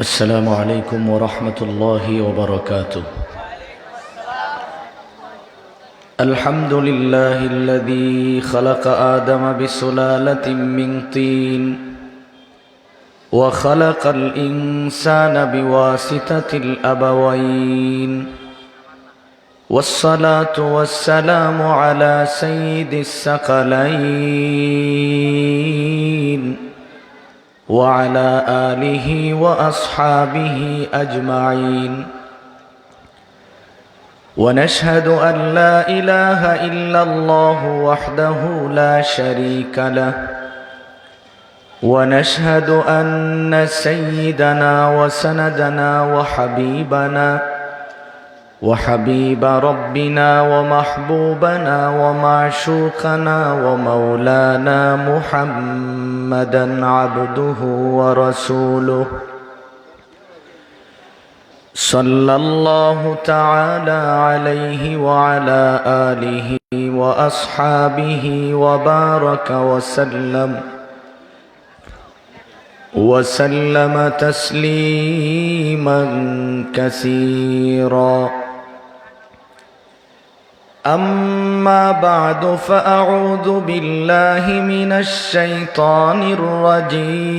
السلام عليكم ورحمة الله وبركاته. الحمد لله الذي خلق آدم بسلالة من طين وخلق الإنسان بواسطة الأبوين، والصلاة والسلام على سيد الثقلين وعلى آله وأصحابه أجمعين. ونشهد أن لا إله إلا الله وحده لا شريك له، ونشهد أن سيدنا وسندنا وحبيب ربنا ومحبوبنا ومعشوقنا ومولانا محمدا عبده ورسوله، صلى الله تعالى عليه وعلى آله وأصحابه وبارك وسلم تسليما كثيرا. أما بعد، فأعوذ بالله من الشيطان الرجيم.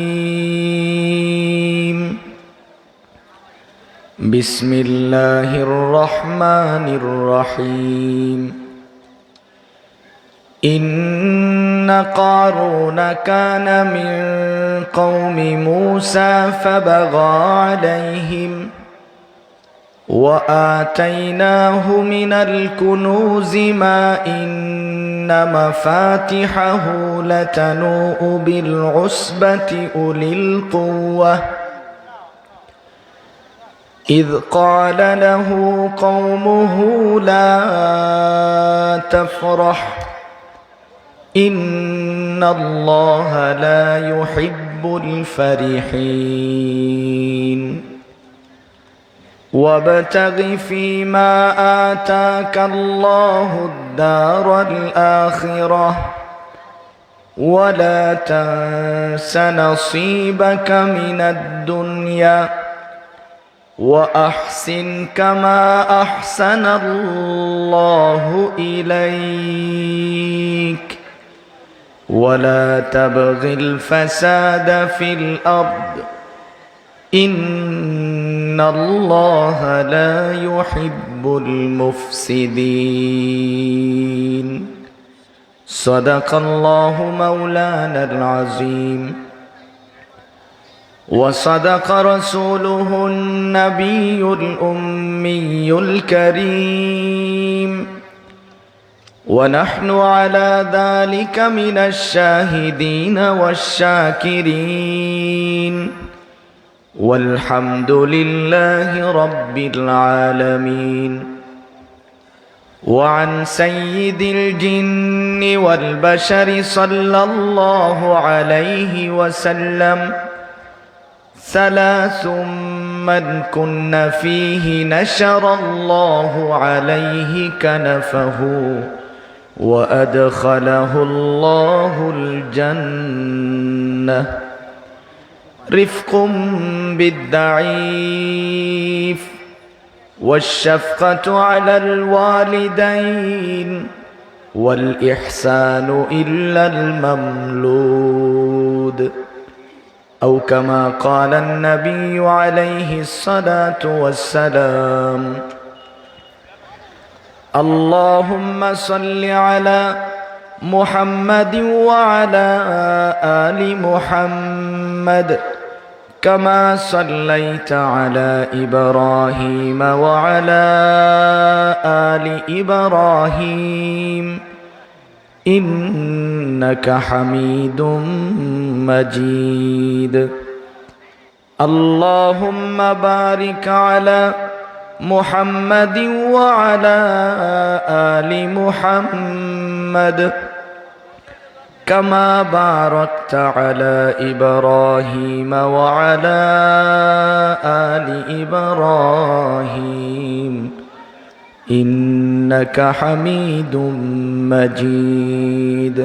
بسم الله الرحمن الرحيم. إن قارون كان من قوم موسى فبغى عليهم، وآتيناه من الكنوز ما إن مفاتحه لتنوء بالعصبة أولي القوة، إذ قال له قومه لا تفرح إن الله لا يحب الفرحين. وابتغ فيما آتاك الله الدار الآخرة، ولا تنس نصيبك من الدنيا، وأحسن كما أحسن الله إليك، ولا تبغ الفساد في الأرض إن الله لا يحب المفسدين. صدق الله مولانا العظيم، وصدق رسوله النبي الأمي الكريم، ونحن على ذلك من الشاهدين والشاكرين، والحمد لله رب العالمين. وعن سيد الجن والبشر صلى الله عليه وسلم: ثلاث من كن فيه نشر الله عليه كنفه، وأدخله الله الجنة: رفق بالضعيف، والشفقة على الوالدين، والإحسان إلا المملود، أو كما قال النبي عليه الصلاة والسلام. اللهم صل على محمد وعلى آل محمد، كما صليت على إبراهيم وعلى آل إبراهيم إنك حميد مجيد. اللهم بارك على محمد وعلى آل محمد، كما باركت على إبراهيم وعلى آل إبراهيم إنك حميد مجيد.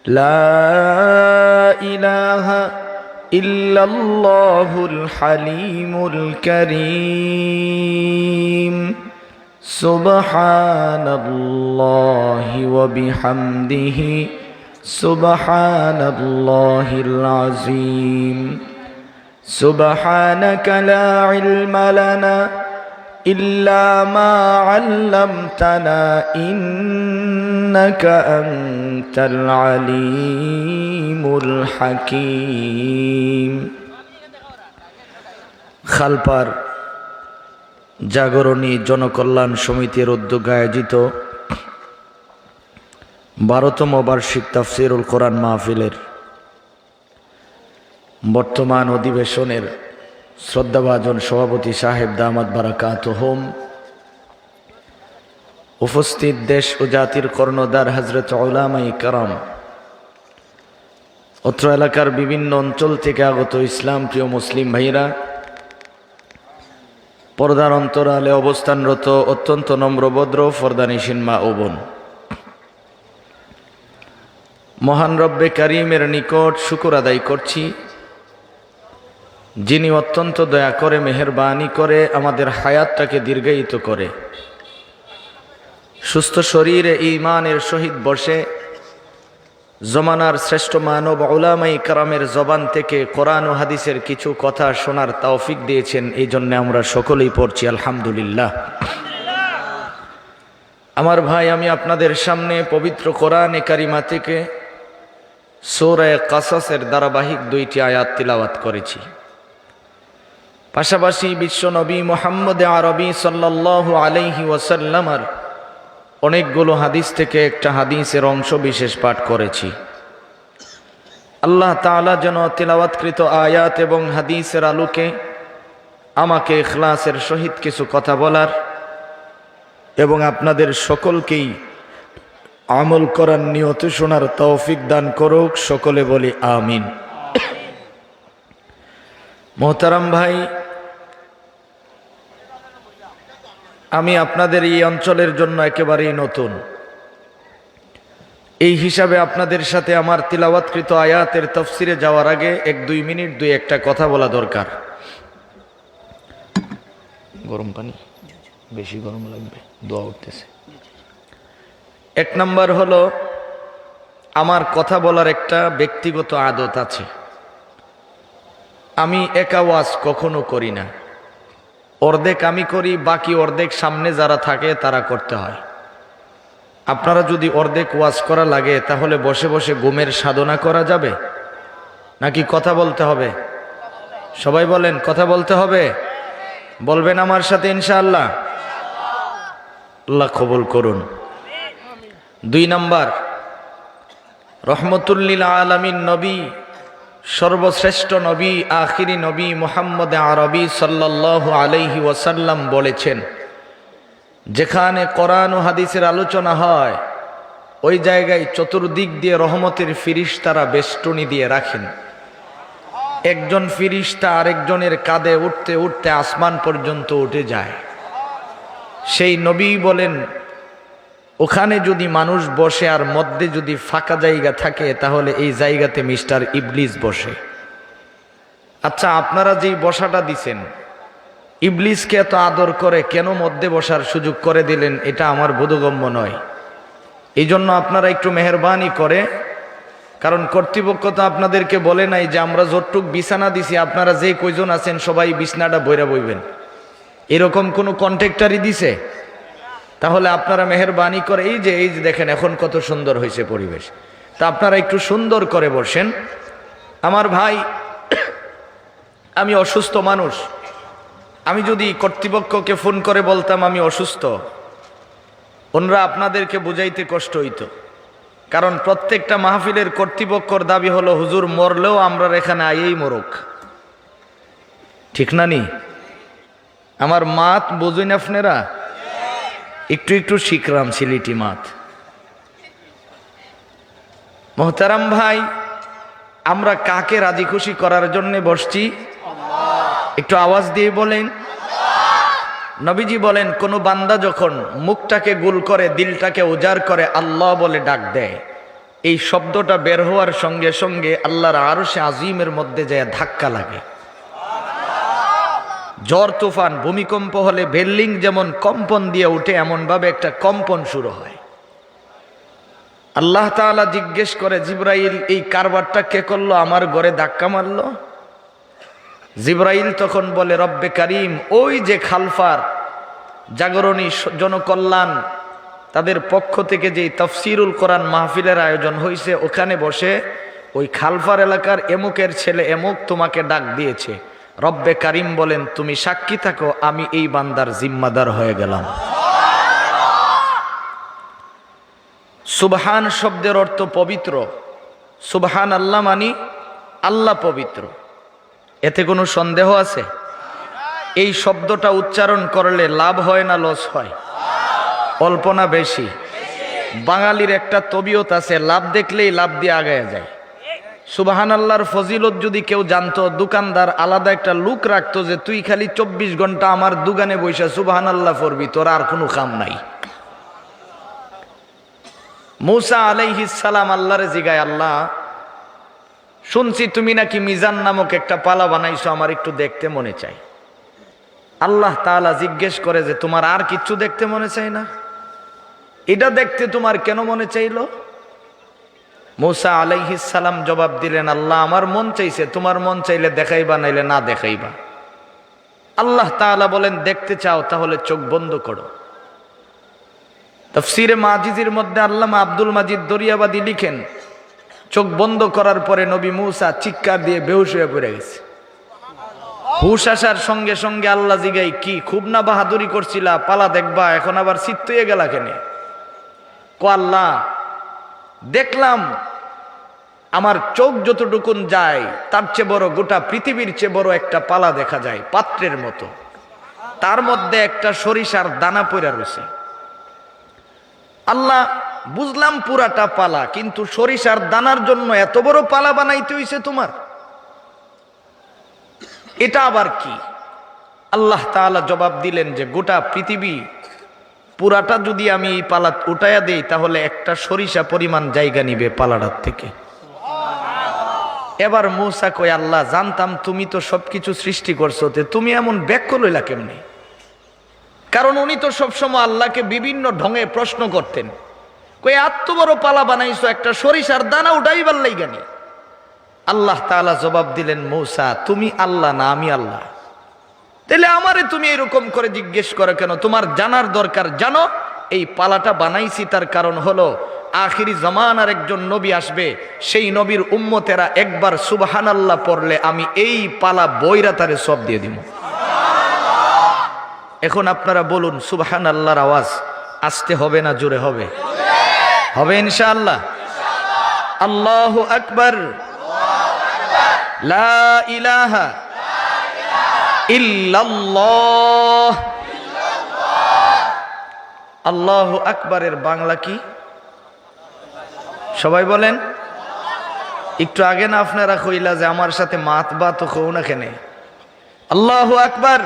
لا إله إلا الله الحليم الكريم سبحان الله وبحمده سبحان الله العظيم سبحانك لا علم لنا إلا ما علمتنا إنك أنت العليم الحكيم খালপার জাগরণী জনকল্যাণ সমিতির উদ্যোগে আয়োজিত 12তম বার্ষিক তাফসীরুল কোরআন মাহফিলের বর্তমান অধিবেশনের শ্রদ্ধাভাজন সভাপতি সাহেব দামাত বারাকাতুহুম, উপস্থিত দেশ ও জাতির কর্ণধার হযরত উলামায়ে কেরাম, অত্র এলাকার বিভিন্ন অঞ্চল থেকে আগত ইসলাম প্রিয় মুসলিম ভাইরা, পর্দার অন্তরালে অবস্থানরত অত্যন্ত নম্রভদ্র ফরদানিসীন মা ও বোন, মহান রব্বে কারীমের নিকট শুকর আদায় করছি, যিনি অত্যন্ত দয়া করে মেহেরবানি করে আমাদের হায়াতটাকে দীর্ঘায়িত করে সুস্থ শরীরে ঈমানের সহিত বসে জমানার শ্রেষ্ঠ মানব উলামায়ে কেরামের জবান থেকে কোরআন ও হাদিসের কিছু কথা শোনার তৌফিক দিয়েছেন। এই জন্য আমরা সকলেই পড়ছি আলহামদুলিল্লাহ। আমার ভাই, আমি আপনাদের সামনে পবিত্র কোরআনে কারিমা থেকে সূরা কাসাসের ধারাবাহিক 2টি আয়াত তিলাওয়াত করেছি। পাশাপাশি বিশ্ব নবী মুহাম্মদ আরবি সাল্লাল্লাহু আলাইহি ওয়াসাল্লামের অনেকগুলো হাদিস থেকে একটা হাদিসের অংশ বিশেষ পাঠ করেছি। আল্লাহ তাআলা যেন তিলাওয়াতকৃত আয়াত এবং হাদিসের আলোকে আমাকে ইখলাসের সহিত কিছু কথা বলার এবং আপনাদের সকলকেই আমল করার নিয়তে শোনার তৌফিক দান করুক। সকলে বলি আমিন। মোহতারাম ভাই, আমি আপনাদের এই অঞ্চলের জন্য একেবারেই নতুন। এই হিসাবে আপনাদের সাথে আমার তিলাওয়াতকৃত আয়াতের তাফসিরে যাওয়ার আগে 1-2 মিনিট একটা কথা বলা দরকার। গরম পানি, বেশি গরম লাগবে, দোয়া উঠতেছে। 1 নাম্বার হলো, আমার কথা বলার একটা ব্যক্তিগত আদত আছে। আমি একা ওয়াজ কখনো করি না। অর্ধেক আমি করি, বাকি অর্ধেক সামনে যারা থাকে তারা করতে হয়। আপনারা যদি অর্ধেক ওয়াজ করা লাগে তাহলে বসে বসে ঘুমের সাধনা করা যাবে নাকি কথা বলতে হবে? সবাই বলেন, কথা বলতে হবে? বলবেন আমার সাথে ইনশাআল্লাহ? আল্লাহ কবুল করুন। 2 নাম্বার, রহমতুল লিল আলামিন নবী, সর্বশ্রেষ্ঠ নবী, আখিরি নবী মুহাম্মদ আরবি সাল্লাল্লাহু আলাইহি ওয়াসাল্লাম বলেছেন, যেখানে কোরআন ও হাদিসের আলোচনা হয় ওই জায়গায় চতুর্দিক দিয়ে রহমতের ফিরিশতারা বেষ্টনী দিয়ে রাখেন। একজন ফিরিশতা আরেকজনের কাঁধে উঠতে উঠতে আসমান পর্যন্ত উঠে যায়। সেই নবী বলেন, ওখানে যদি মানুষ বসে আর মধ্যে যদি ফাঁকা জায়গা থাকে তাহলে এই জায়গাতে মিস্টার ইবলিস বসে। আচ্ছা, আপনারা যেই বসাটা দিছেন, ইবলিসকে এত আদর করে কেন মধ্যে বসার সুযোগ করে দিলেন? এটা আমার বোধগম্য নয়। এই জন্য আপনারা একটু মেহেরবানি করে, কারণ কর্তৃপক্ষ তো আপনাদেরকে বলে নাই যে আমরা যতটুক বিছানা দিছি আপনারা যে কয়জন আছেন সবাই বিছনাটা বইরা বইবেন, এরকম কোনো কন্ট্রাক্টরই দিছে? তাহলে আপনারা মেহেরবানি করে এই যে দেখেন এখন কত সুন্দর হয়েছে পরিবেশ, তা আপনারা একটু সুন্দর করে বসেন। আমার ভাই, আমি অসুস্থ মানুষ। আমি যদি কর্তৃপক্ষকে ফোন করে বলতাম আমি অসুস্থ, ওনারা আপনাদেরকে বুঝাইতে কষ্ট হইতো। কারণ প্রত্যেকটা মাহফিলের কর্তৃপক্ষর দাবি হলো হুজুর মরলেও আমরা এখানে আইয়েই মরুক, ঠিক না নি? আমার মাত বুঝুন আপনারা? একটু একটু শিখলাম সিলিটি মাত। মোহতারাম ভাই, আমরা কাকে রাজি খুশি করার জন্য বসছি? একটু আওয়াজ দিয়ে বলেন। নবীজি বলেন, কোন বান্দা যখন মুখটাকে গোল করে দিলটাকে উজাড় করে আল্লাহ বলে ডাক দেয়, এই শব্দটা বের হওয়ার সঙ্গে সঙ্গে আল্লাহর আরশে আজিমের মধ্যে যায় ধাক্কা লাগে। ঝড় তুফান ভূমিকম্প হলে বিল্ডিং যেমন কম্পন দিয়ে উঠে, এমনভাবে একটা কম্পন শুরু হয়। আল্লাহ তাআলা জিজ্ঞেস করে, জিবরাইল এই কারবারটা কে করলো, আমার ঘরে ধাক্কা মারলো? জিবরাইল তখন বলে, রব্বে কারিম, ওই যে খালফার জাগরণী জনকল্যাণ তাদের পক্ষ থেকে যে তাফসিরুল কোরআন মাহফিলের আয়োজন হয়েছে, ওখানে বসে ওই খালফার এলাকার এমুকের ছেলে এমুক তোমাকে ডাক দিয়েছে। রব্বে কারিম বলেন, তুমি সাক্ষী থাকো, আমি এই বান্দার জিম্মাদার হয়ে গেলাম। সুবহান শব্দের অর্থ পবিত্র। সুবহান আল্লাহ মানি আল্লাহ পবিত্র, এতে কোনো সন্দেহ আছে? এই শব্দটা উচ্চারণ করলে লাভ হয় না লস হয়? অল্প না বেশি? বাঙালির একটা তবিয়ত আছে, লাভ দেখলেই লাভ দিয়ে আগায় যায়। সুবহান আল্লাহর ফজিলত যদি কেউ জানতো, দোকানদার আলাদা একটা লুক রাখতো যে তুই খালি 24 ঘন্টা আমার দোকানে বসে সুবহান আল্লাহ পড়বি, তোর আর কোনো কাম নাই। মূসা আলাইহিস সালাম আল্লাহরে জিগায়, আল্লাহ শুনছি তুমি নাকি মিজান নামক একটা পালা বানাইছো, আমার একটু দেখতে মনে চাই। আল্লাহ তাআলা জিজ্ঞেস করে যে তোমার আর কিচ্ছু দেখতে মনে চাই না? এটা দেখতে তোমার কেন মনে চাইলো? মূসা আলাইহিস সালাম জবাব দিলেন, আল্লাহ আমার মন চাইছে, তোমার মন চাইলে দেখাইবা, নাইলে না দেখাইবা। আল্লাহ তাআলা বলেন, দেখতে চাও তাহলে চোখ বন্ধ করো। তাফসীরে মাজিজের মধ্যে আল্লামা আব্দুল মাজিদ দরিয়াবাদী লিখেন, চোখ বন্ধ করার পরে নবী মূসা চিৎকার দিয়ে বেহুশ হয়ে পড়ে গেছে। হুশ আসার সঙ্গে সঙ্গে আল্লাহ জিগাই, কি খুব না বাহাদুরি করছিলা, পালা দেখবা, এখন আবার চিত্ত হয়ে গেলা কেন? কো আল্লাহ, দেখলাম আমার চোখ যতটুকুন যায় তার চেয়ে বড়, গোটা পৃথিবীর চেয়ে বড় একটা পালা দেখা যায় পাত্রের মতো, তার মধ্যে একটা সরিষার দানা পড়ে রয়েছে। আল্লাহ বুঝলাম পুরাটা পালা, কিন্তু সরিষার দানার জন্য এত বড় পালা বানাইতে হইছে তোমার, এটা আবার কি? আল্লাহ তাআলা জবাব দিলেন যে গোটা পৃথিবী পুরাটা যদি আমি এই পালা উঠাইয়া দেই, তাহলে একটা সরিষা পরিমাণ জায়গা নিবে পালাটার থেকে। এবার মূসা কয়, আল্লাহ জানতাম তুমি তো সবকিছু সৃষ্টি করছো, তুমি এমন ব্যাখ্যা লইলা কেমনে? কারণ উনি তো সবসময় আল্লাহকে বিভিন্ন ঢঙে প্রশ্ন করতেন। কই এত বড় পালা বানাইছো, একটা সরিষার দানা উঠাইবার লাইগানি? আল্লাহ তাআলা জবাব দিলেন, মূসা তুমি আল্লাহ না আমি আল্লাহ, তাহলে আমারে তুমি এরকম করে জিজ্ঞেস করো কেন? তোমার জানার দরকার, জানো এই পালাটা বানাইছি তার কারণ হলো আখিরি জামানার একজন নবী আসবে, সেই নবীর উম্মতেরা একবার সুবহানাল্লাহ পড়লে আমি এই পালা বইরা তারে সব দিয়ে দিব। এখন আপনারা বলুন, সুবহানাল্লাহর আওয়াজ আসতে হবে না জোরে হবে? হবে ইনশাআল্লাহ। আল্লাহু আকবার, লা ইলাহা ইল্লাল্লাহ। আল্লাহু আকবারের বাংলা কি সবাই বলেন? একটু আগে না আপনারা কইলা যে আমার সাথে মাত বা তো কও না কেন? আল্লাহু আকবার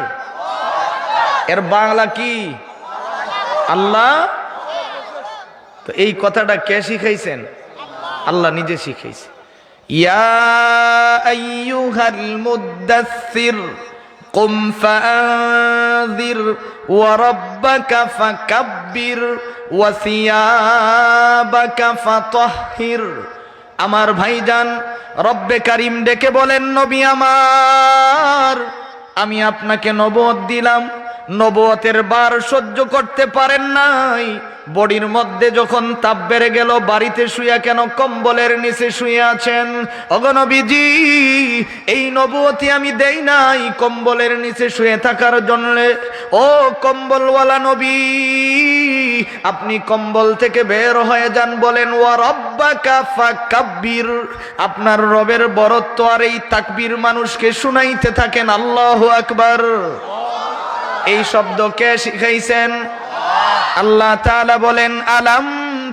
এর বাংলা কি? আল্লাহ। তো এই কথাটা কে শিখাইছেন? আল্লাহ নিজে শিখাইছে। ইয়া আইয়ুহাল মুদ্দাসসির কুম ফাআযির ওয়া রাব্বাকা ফাকাব্বির ওয়া সিয়াবাকা ফাতাহহির। আমার ভাইজান রব্বে কারিম ডেকে বলেন, নবী আমার, আমি আপনাকে নবুয়ত দিলাম, নবুয়তের বার সহ্য করতে পারেন নাই, বডির মধ্যে যখন তাপ বেড়ে গেল, বাড়িতে শুয়া কেন কম্বলের নিচে শুয়ে আছেন? ওগো নবীজি, এই নবুয়তি আমি দেই নাই কম্বলের নিচে শুয়ে থাকার জন্য। ও কম্বলওয়ালা নবী, আপনি কম্বল থেকে বের হয়ে যান, বলেন ওয়া রাব্বাকা ফাকাব্বির, আপনার রবের বরত্ব আর এই তাকবীর মানুষকে শুনাইতে থাকেন। আল্লাহু আকবার। এই শব্দ কে শিখাইছেন? আল্লাহ তাআলা বলেন, আলাম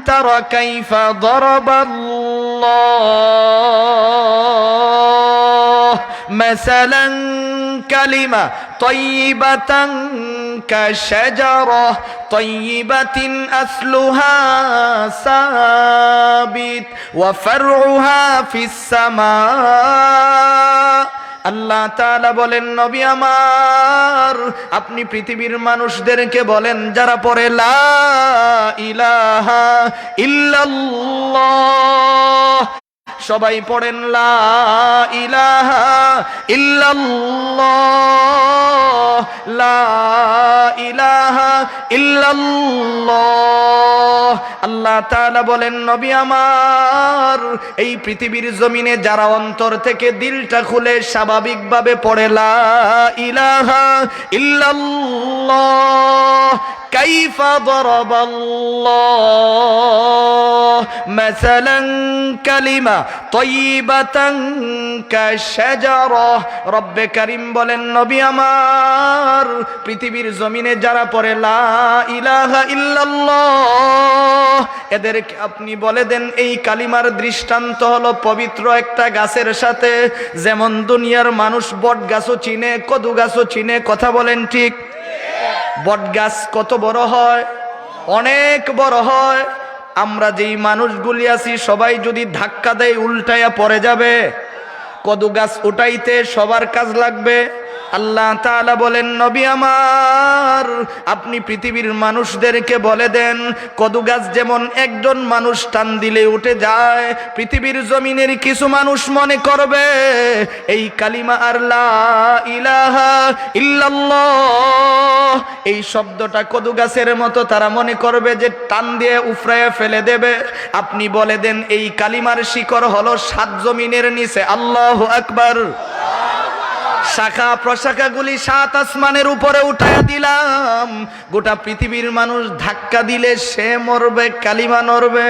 তারা কাইফা দারাবাল্লাহ মাসালান কালিমা তাইয়িবাতান كشجرة طيبة أصلها ثابت وفرعها في السماء আল্লাহ তাআলা বলেন নবী আমার আপনি পৃথিবীর মানুষদেরকে বলেন যারা পড়ে লা ইলাহা ইল্লাল্লাহ সবাই পড়েন লা ইলাহা ইল্লাল্লাহ লা ইলাহা ইল্লাল্লাহ আল্লাহ তাআলা বলেন নবী আমার এই পৃথিবীর জমিনে যারা অন্তর থেকে দিলটা খুলে স্বাভাবিকভাবে পড়ে লা ইলাহা ইল্লাল্লাহ কাইফা দারাবাল্লাহ মাসালান কালিমা তাইয়িবাতান কাশাজারাহ রব্বে কারীম বলেন নবী আমার পৃথিবীর জমিনে যারা পড়ে লা ইলাহা ইল্লাল্লাহ এদেরকে আপনি বলে দেন এই কালিমার দৃষ্টান্ত হলো পবিত্র একটা গাছের সাথে যেমন দুনিয়ার মানুষ বট গাছও চিনে কদু গাছও চিনে কথা বলেন ঠিক বট গাছ কত বড় হয় অনেক বড় হয় আমরা যেই মানুষগুলি আছি সবাই যদি ধাক্কা দেয় উল্টায়া পড়ে যাবে কদু গাছ উঠাইতে সবার কাজ লাগবে আল্লাহ তাআলা বলেন নবী আমার আপনি পৃথিবীর মানুষদেরকে বলে দেন কদু গাছ যেমন একজন মানুষ টান দিলে উঠে যায় পৃথিবীর জমিনের কিছু মানুষ মনে করবে এই কালিমা আর লা ইলাহা ইল্লাল্লাহ এই শব্দটা কদু গাছের মতো তারা মনে করবে যে টান দিয়ে উফরায়া ফেলে দেবে আপনি বলে দেন এই কালিমার শিকড় হলো 7 জমিনের নিচে আল্লাহু আকবার শাখা প্রশাখাগুলি 7 আসমানের উপরে উঠায়া দিলাম গোটা পৃথিবীর মানুষ ধাক্কা দিলে সে মরবে কালিমা নড়বে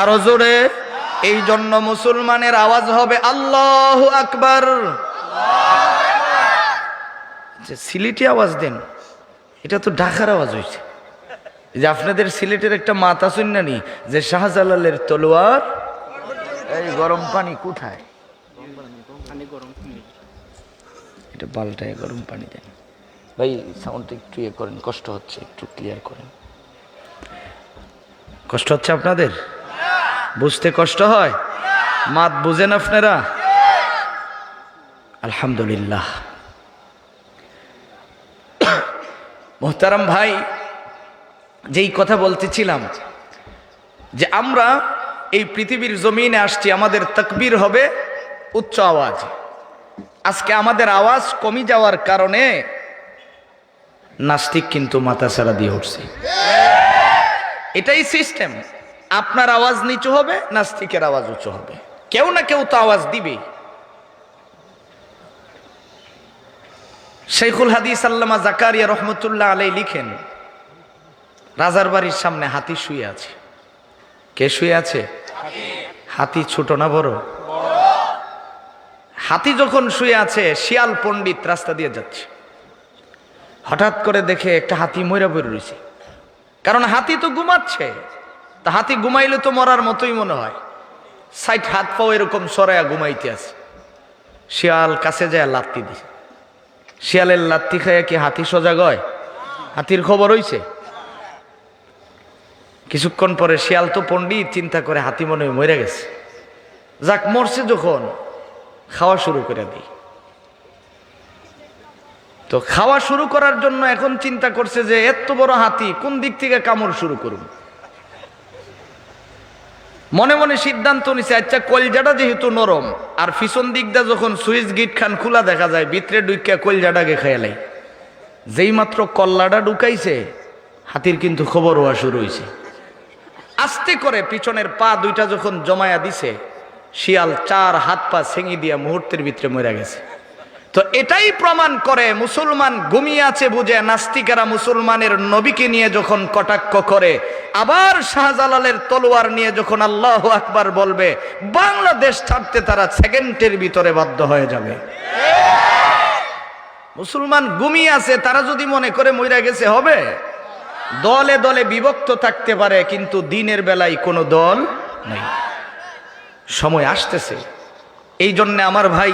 আরো জোরে এই জন্য মুসলমানের আওয়াজ হবে আল্লাহু আকবার যে সিলেটি আওয়াজ দেন এটা তো ঢাকার আওয়াজ হইছে যে আপনাদের সিলেটের একটা মাথা শুননানি যে শাহজালালের তলোয়ার এই গরম পানি কোথায় এটা পাল্টায় গরম পানি দেন ভাই সাউন্ডটা একটু ইয়ে করেন কষ্ট হচ্ছে একটু ক্লিয়ার করেন কষ্ট হচ্ছে আপনাদের বুঝতে কষ্ট হয় মাত বুঝেন আপনারা আলহামদুলিল্লাহ মোহতারাম ভাই যেই কথা বলতেছিলাম যে আমরা এই পৃথিবীর জমিনে আসছি আমাদের তাকবীর হবে উচ্চ আওয়াজ আজকে আমাদের আওয়াজ কমে যাওয়ার কারণে নাস্তিক কিন্তু মাথা ছাড়া দিয়ে উঠছে এটাই সিস্টেম আপনার আওয়াজ নিচু হবে নাস্তিকের আওয়াজ উঁচু হবে কেউ না কেউ তো আওয়াজ দিবে শেখুল হাদিস আল্লামা জাকারিয়া রহমতুল্লাহ আলাইহি লিখেন রাজার বাড়ির সামনে হাতি শুয়ে আছে কে শুয়ে আছে হাতি ছোট না বড় হাতি যখন শুয়ে আছে শিয়াল পণ্ডিত রাস্তা দিয়ে যাচ্ছে হঠাৎ করে দেখে একটা হাতি মইরা পড়ে রয়েছে কারণ হাতি তো ঘুমাচ্ছে তা হাতি ঘুমাইলে তো মরার মতোই মনে হয় সাইড হাত পাও এরকম সরাইয়া ঘুমাইতে আছে শিয়াল কাছে যায় লাত্তি দিছে শিয়ালের লাত্তি খাইয়া কি হাতি সজাগ হয় হাতির খবর হইছে কিছুক্ষণ পরে শিয়াল তো পণ্ডিত চিন্তা করে হাতি মনে হয় মরে গেছে যাক মরছে যখন খাওয়া শুরু করে দিই তো খাওয়া শুরু করার জন্য এখন চিন্তা করছে যে এত বড় হাতি কোন দিক থেকে কামড় শুরু করুন মনে মনে সিদ্ধান্ত নিছে আচ্ছা কলজাটা যেহেতু নরম আর পিছন দিকটা যখন সুইচ গিট খান খোলা দেখা যায় ভিতরে ঢুকিয়া কলজাটাকে খেয়ালাই যেই মাত্র কল্লাটা ঢুকাইছে হাতির কিন্তু খবর হওয়া শুরু হয়েছে আস্তে করে পিছনের পা দুইটা যখন জমায়া দিছে শিয়াল 4 হাত পা ছেঙি দিয়া মুহূর্তের ভিতরে মরে গেছে তো এটাই প্রমাণ করে মুসলমান ঘুমিয়ে আছে বুঝে নাস্তিকেরা মুসলমানের নবীকে নিয়ে যখন কটাক্ষ করে আবার শাহজালালের তলোয়ার নিয়ে যখন আল্লাহু আকবার বলবে বাংলাদেশ ছাড়তে তারা সেকেন্ডের ভিতরে বাধ্য হয়ে যাবে মুসলমান ঘুমিয়ে আছে তারা যদি মনে করে মইরা গেছে হবে দলে দলে বিভক্ত থাকতে পারে কিন্তু দিনের বেলায় কোনো দল নেই সময় আসতেছে এই জন্য আমার ভাই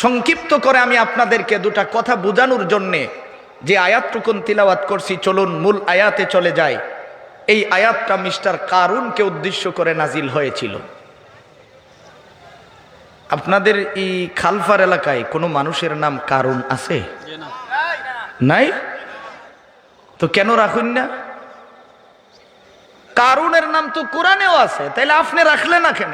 সংক্ষিপ্ত করে আমি আপনাদেরকে দুটা কথা বোঝানোর জন্যে যে আয়াতটুকুন তিলাওয়াত করছি, চলুন মূল আয়াতে চলে যায়। এই আয়াতটা মিস্টার কারুনকে উদ্দেশ্য করে নাজিল হয়েছিল। আপনাদের এই খালফার এলাকায় কোনো মানুষের নাম কারুন আছে? নাই? তো কেন রাখুন না? কারুনের নাম তো কোরআনেও আছে, তাইলে আপনি রাখলেন না কেন?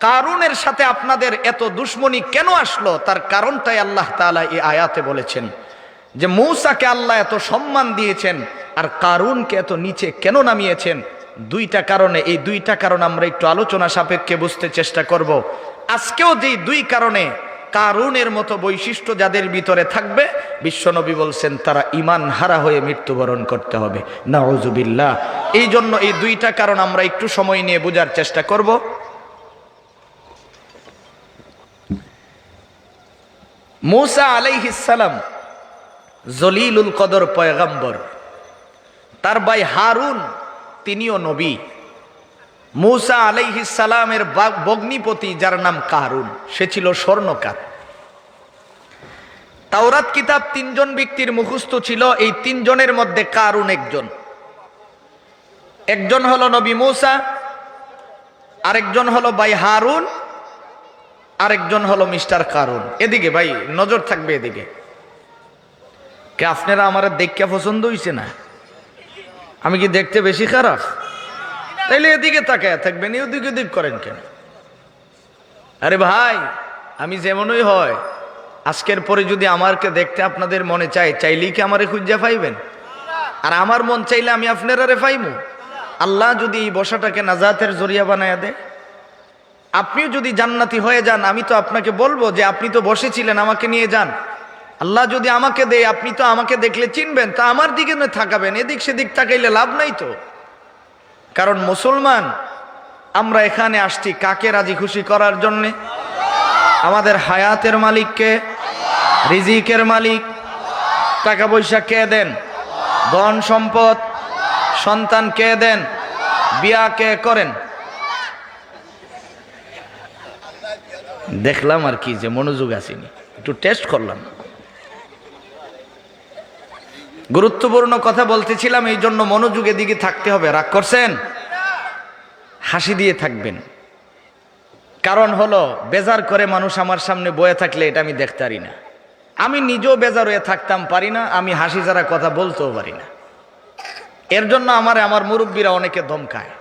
কারুনের সাথে আপনাদের এত দুশ্মনী কেন আসলো? তার কারণটাই আল্লাহ তাআলা এই আয়াতে বলেছেন যে মূসাকে আল্লাহ এত সম্মান দিয়েছেন আর কারুনকে এত নিচে কেন নামিয়েছেন। দুইটা কারণে, এই দুইটা কারণ আমরা একটু আলোচনা সাপেক্ষে বুঝতে চেষ্টা করব। আজকেও যেই দুই কারণে কারুনের মতো বৈশিষ্ট্য যাদের ভিতরে থাকবে, বিশ্বনবী বলছেন তারা ঈমান হারা হয়ে মৃত্যুবরণ করতে হবে, নাউযুবিল্লাহ। এই জন্য এই দুইটা কারণ আমরা একটু সময় নিয়ে বোঝার চেষ্টা করব। মূসা আলাইহিস সালাম জলিলুল কদর পয়গম্বর, তার ভাই হারুন তিনিও নবী। মূসা আলাইহিস সালামের ভগ্নিপতি যার নাম কারুন, সে ছিল স্বর্ণকার। তাওরাত কিতাব তিনজন ব্যক্তির মুখস্থ ছিল, এই তিনজনের মধ্যে কারুন একজন। একজন হলো নবী মূসা, আরেকজন হলো ভাই হারুন, আরেকজন হলো মিস্টার কারুন। এদিকে ভাই নজর থাকবে, এদিকে। কে আপনারা আমার দেখতে পছন্দ হইছে না? আমি কি দেখতে বেশি খারাপ? তাইলে এদিকে তাকায় থাকবেন, ওদিকে দিক করেন কেন? আরে ভাই, আমি যেমনই হয়, আজকের পরে যদি আমারকে দেখতে আপনাদের মনে চায়, চাইলেই কি আমারে খুঁজা পাইবেন? আর আমার মন চাইলে আমি আপনারা রে পাইমু? আল্লাহ যদি এই বসাটাকে নাজাতের জরিয়া বানায় দেয়, আপনিও যদি জান্নাতি হয়ে যান, আমি তো আপনাকে বলবো যে আপনি তো বসেছিলেন, আমাকে নিয়ে যান। আল্লাহ যদি আমাকে দেয়, আপনি তো আমাকে দেখলে চিনবেন, তা আমার দিকে না থাকাবেন, এদিক সেদিক তাকাইলে লাভ নাই তো। কারণ মুসলমান আমরা এখানে আসছি কাকে রাজি খুশি করার জন্যে? আমাদের হায়াতের মালিককে, রিজিকের মালিক। টাকা পয়সা কে দেন? ধন সম্পদ, সন্তান কে দেন? বিয়া কে করেন? দেখলাম আর কি যে মনোযোগ আসেনি, একটু টেস্ট করলাম। গুরুত্বপূর্ণ কথা বলতেছিলাম, এই জন্য মনোযোগের দিকে থাকতে হবে। রাগ করছেন? হাসি দিয়ে থাকবেন। কারণ হলো বেজার করে মানুষ আমার সামনে বয়ে থাকলে এটা আমি দেখতে পারি না। আমি নিজেও বেজার হয়ে থাকতাম পারি না, আমি হাসি যারা কথা বলতেও পারি না। এর জন্য আমার মুরব্বীরা অনেকে ধমকায়,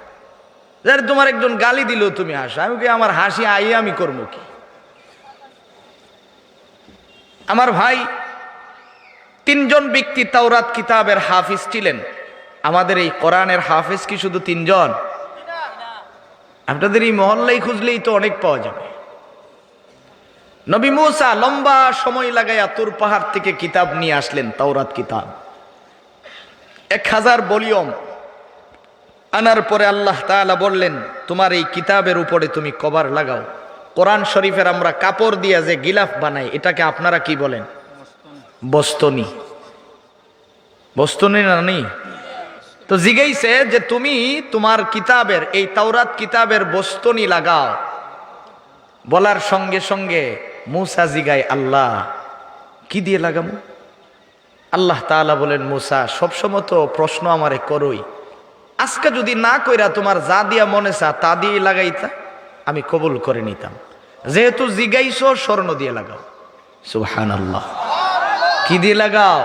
যারা তোমার একজন গালি দিলেও তুমি হাসো। আমি কি আমার হাসি আইয়ে আমি করবো কি? আমার ভাই, তিনজন ব্যক্তি তাওরাত কিতাবের হাফিজ ছিলেন। আমাদের এই কোরআনের হাফিজ কি শুধু তিনজন? আপনাদের এই মহল্লাই খুঁজলেই তো অনেক পাওয়া যাবে। নবী মূসা লম্বা সময় লাগাইয়া তুর পাহাড় থেকে কিতাব নিয়ে আসলেন, তাওরাত কিতাব 1000 ভলিউম আনার পরে আল্লাহ তাআলা বললেন, তোমার এই কিতাবের উপরে তুমি কভার লাগাও। কোরআন শরীফের আমরা কাপড় দিয়া যে গিলাফ বানাই, এটাকে আপনারা কি বলেন? বস্তনি। বস্তনি না? নি তো জিগাইছে যে তুমি তোমার কিতাবের, এই তাওরাত কিতাবের বস্তনি লাগাও। বলার সঙ্গে সঙ্গে মূসা জিগায়, আল্লাহ কি দিয়ে লাগামু? আল্লাহ তাআলা বলেন, মূসা সবসময় তো প্রশ্ন আমারে করই, আজকে যদি না কইরা তোমার যা দিয়া মনে চা তা দিয়ে লাগাইতা, আমি কবুল করে নিতাম। যেহেতু জিগাইছো, স্বর্ণ দিয়ে লাগাও। সুবহানাল্লাহ। কি দিয়ে লাগাও?